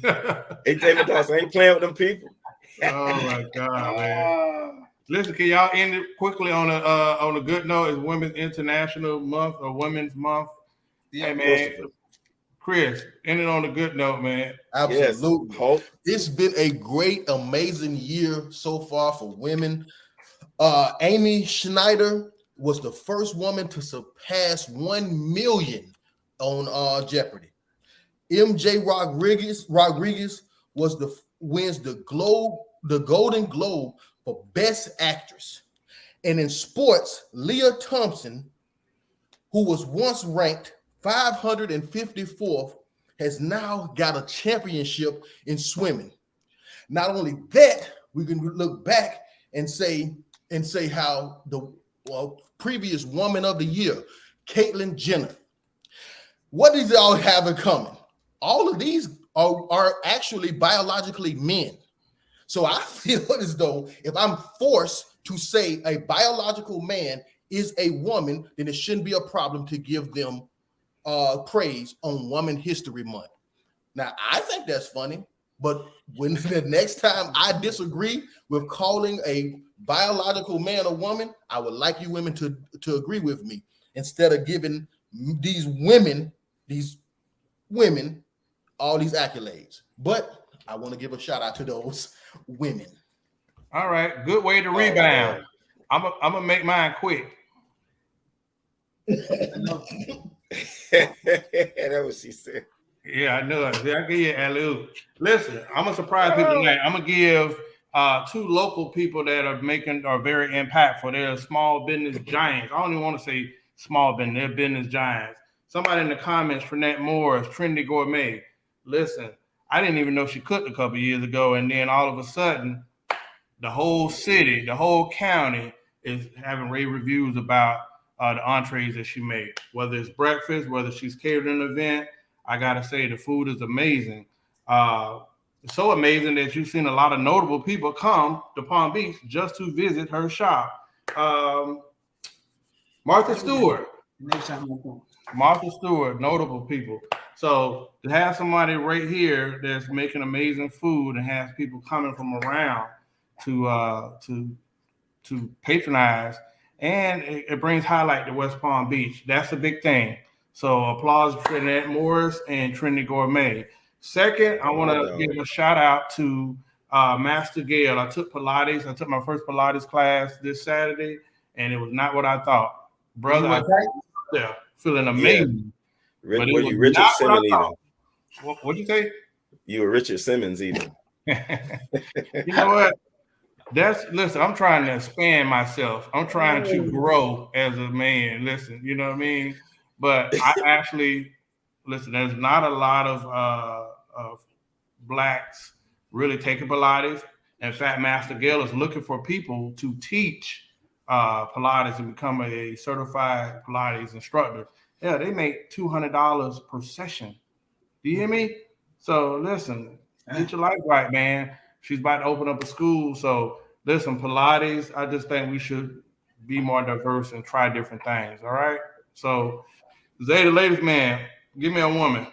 Hey, David Dawson ain't playing with them people. Oh my God, man! Listen, can y'all end it quickly on a good note? It's Women's International Month or Women's Month. Yeah, hey, man. Chris, ending on a good note, man. Absolutely. Yes, Hulk. It's been a great, amazing year so far for women. Amy Schneider was the first woman to surpass 1 million on Jeopardy. MJ Rodriguez wins the Golden Globe for Best Actress. And in sports, Leah Thompson, who was once ranked 554th, has now got a championship in swimming. Not only that, we can look back and say how the previous Woman of the Year, Caitlyn Jenner. What does it all have in common? All of these are actually biologically men. So I feel as though if I'm forced to say a biological man is a woman, then it shouldn't be a problem to give them praise on Woman History Month. Now, I think that's funny, but when the next time I disagree with calling a biological man a woman, I would like you women to agree with me instead of giving these women all these accolades. But I want to give a shout out to those women. All right, good way to rebound. I'm gonna make mine quick. That's what she said. Yeah, I know it. I give you an alley-oop. Listen, I'm gonna surprise people tonight. I'm gonna give 2 local people that are very impactful. They're small business giants. I don't even want to say small business. They're business giants. Somebody in the comments, Trinette Morris, Trinity Gourmet. Listen, I didn't even know she cooked a couple years ago, and then all of a sudden, the whole city, the whole county is having rave reviews about the entrees that she made. Whether it's breakfast, whether she's catering an event, I gotta say the food is amazing. It's so amazing that you've seen a lot of notable people come to Palm Beach just to visit her shop. Martha Stewart. Martha Stewart, notable people. So to have somebody right here that's making amazing food and has people coming from around to patronize, and it brings highlight to West Palm Beach. That's a big thing. So applause to Trinette Morris and Trinity Gourmet. Second, I want to give a shout out to Master Gail. I took Pilates. I took my first Pilates class this Saturday, and it was not what I thought. Brother, yeah, feeling amazing. Yeah. Were you Richard Simmons even? What'd you say? You were Richard Simmons even. You know what? Listen, I'm trying to expand myself. I'm trying to grow as a man. Listen, you know what I mean? But I actually, listen, there's not a lot of blacks really taking Pilates. In fact, Master Gail is looking for people to teach Pilates and become a certified Pilates instructor. Yeah, they make $200 per session. Do you hear me? So listen, get your life right, man. She's about to open up a school. So listen, Pilates, I just think we should be more diverse and try different things. All right. So Zay, the ladies, man, give me a woman.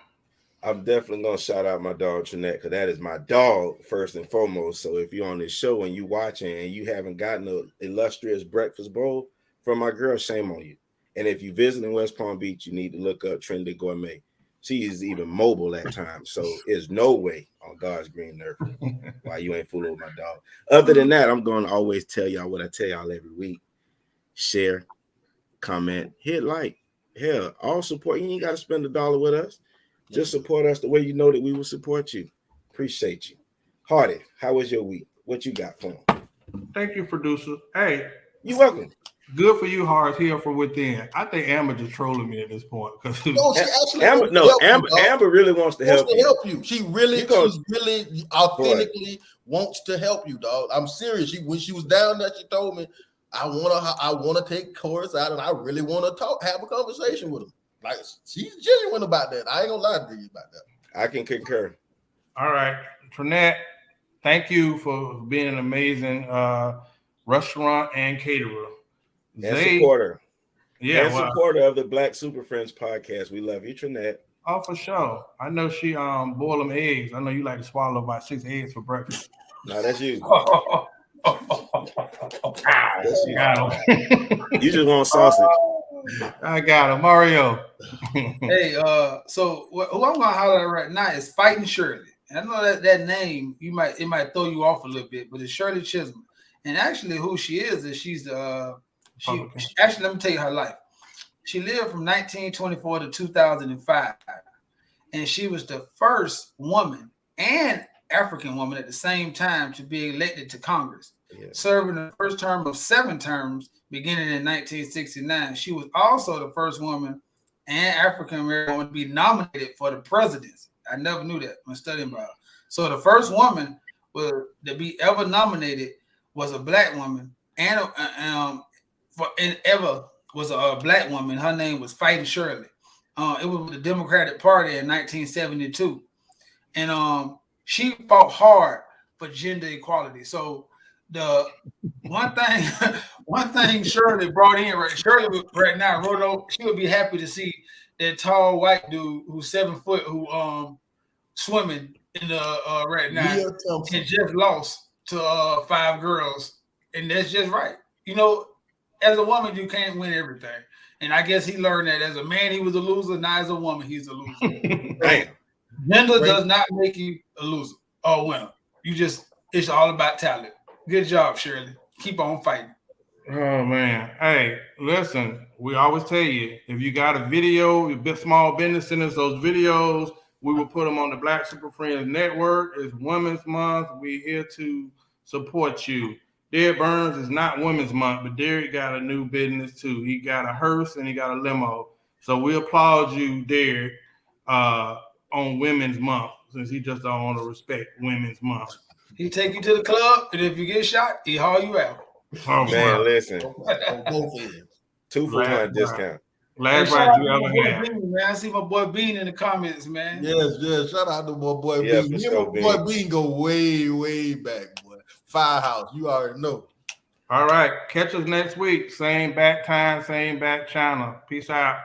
I'm definitely gonna shout out my dog Trinette, because that is my dog first and foremost. So if you're on this show and you watching and you haven't gotten an illustrious breakfast bowl from my girl, shame on you. And if you visit in West Palm Beach, you need to look up Trinity Gourmet. She is even mobile at times, so there's no way on God's green earth why you ain't fooling with my dog. Other than that, I'm going to always tell y'all what I tell y'all every week. Share, comment, hit like. Hell, all support. You ain't got to spend $1 with us. Just support us the way you know that we will support you. Appreciate you. Hardy, how was your week? What you got for him? Thank you, producer. Hey. You're welcome. Good for you, Heart Here from Within. I think Amber just trolling me at this point. Amber really wants to help you. She really authentically wants to help you, dog. I'm serious. When she was down there, she told me, I want to take Chorus out, and I really want to have a conversation with him. Like, she's genuine about that. I ain't gonna lie to you about that. I can concur. All right, Trinette, thank you for being an amazing restaurant and caterer. And supporter. Yeah, supporter of the Black Super Friends podcast. We love you, Trinette. Oh, for sure. I know she boil them eggs. I know you like to swallow about 6 eggs for breakfast. No, that's you. That's you. You just want sausage. I got it, Mario. Hey, so who I'm gonna holler at right now is Fighting Shirley. And I know that name it might throw you off a little bit, but it's Shirley Chisholm. And actually, who she is she's actually, let me tell you her life. She lived from 1924 to 2005, and she was the first woman and African woman at the same time to be elected to Congress, serving the first term of 7 terms beginning in 1969. She was also the first woman and African American woman to be nominated for the presidency. I never knew that when studying about her. So the first woman to be ever nominated was a black woman, and ever was a black woman. Her name was Fighting Shirley. It was the Democratic Party in 1972, and she fought hard for gender equality. So the one thing Shirley brought in, Shirley right now she would be happy to see that tall white dude who's 7 foot who swimming in the right now and just lost to 5 girls, and that's just right. You know, as a woman you can't win everything, and I guess he learned that as a man he was a loser. Now as a woman he's a loser. Damn. Gender does not make you a loser or a winner. It's all about talent. Good job, Shirley. Keep on fighting. Oh man. Hey, listen, we always tell you, if you got a video, your small business send us those videos. We will put them on the Black Super Friends Network. It's Women's Month. We're here to support you. Derek Burns is not Women's Month, but Derek got a new business too. He got a hearse and he got a limo. So we applaud you, Derek, on Women's Month, since he just don't want to respect Women's Month. He take you to the club, and if you get shot, he haul you out. Oh man, listen. 2 for 1 discount. Last ride you ever had. Bean, man. I see my boy Bean in the comments, man. Yes. Shout out to my boy Bean. My boy Bean go way back, boy. Firehouse, you already know. All right, catch us next week. Same back time, same back channel. Peace out.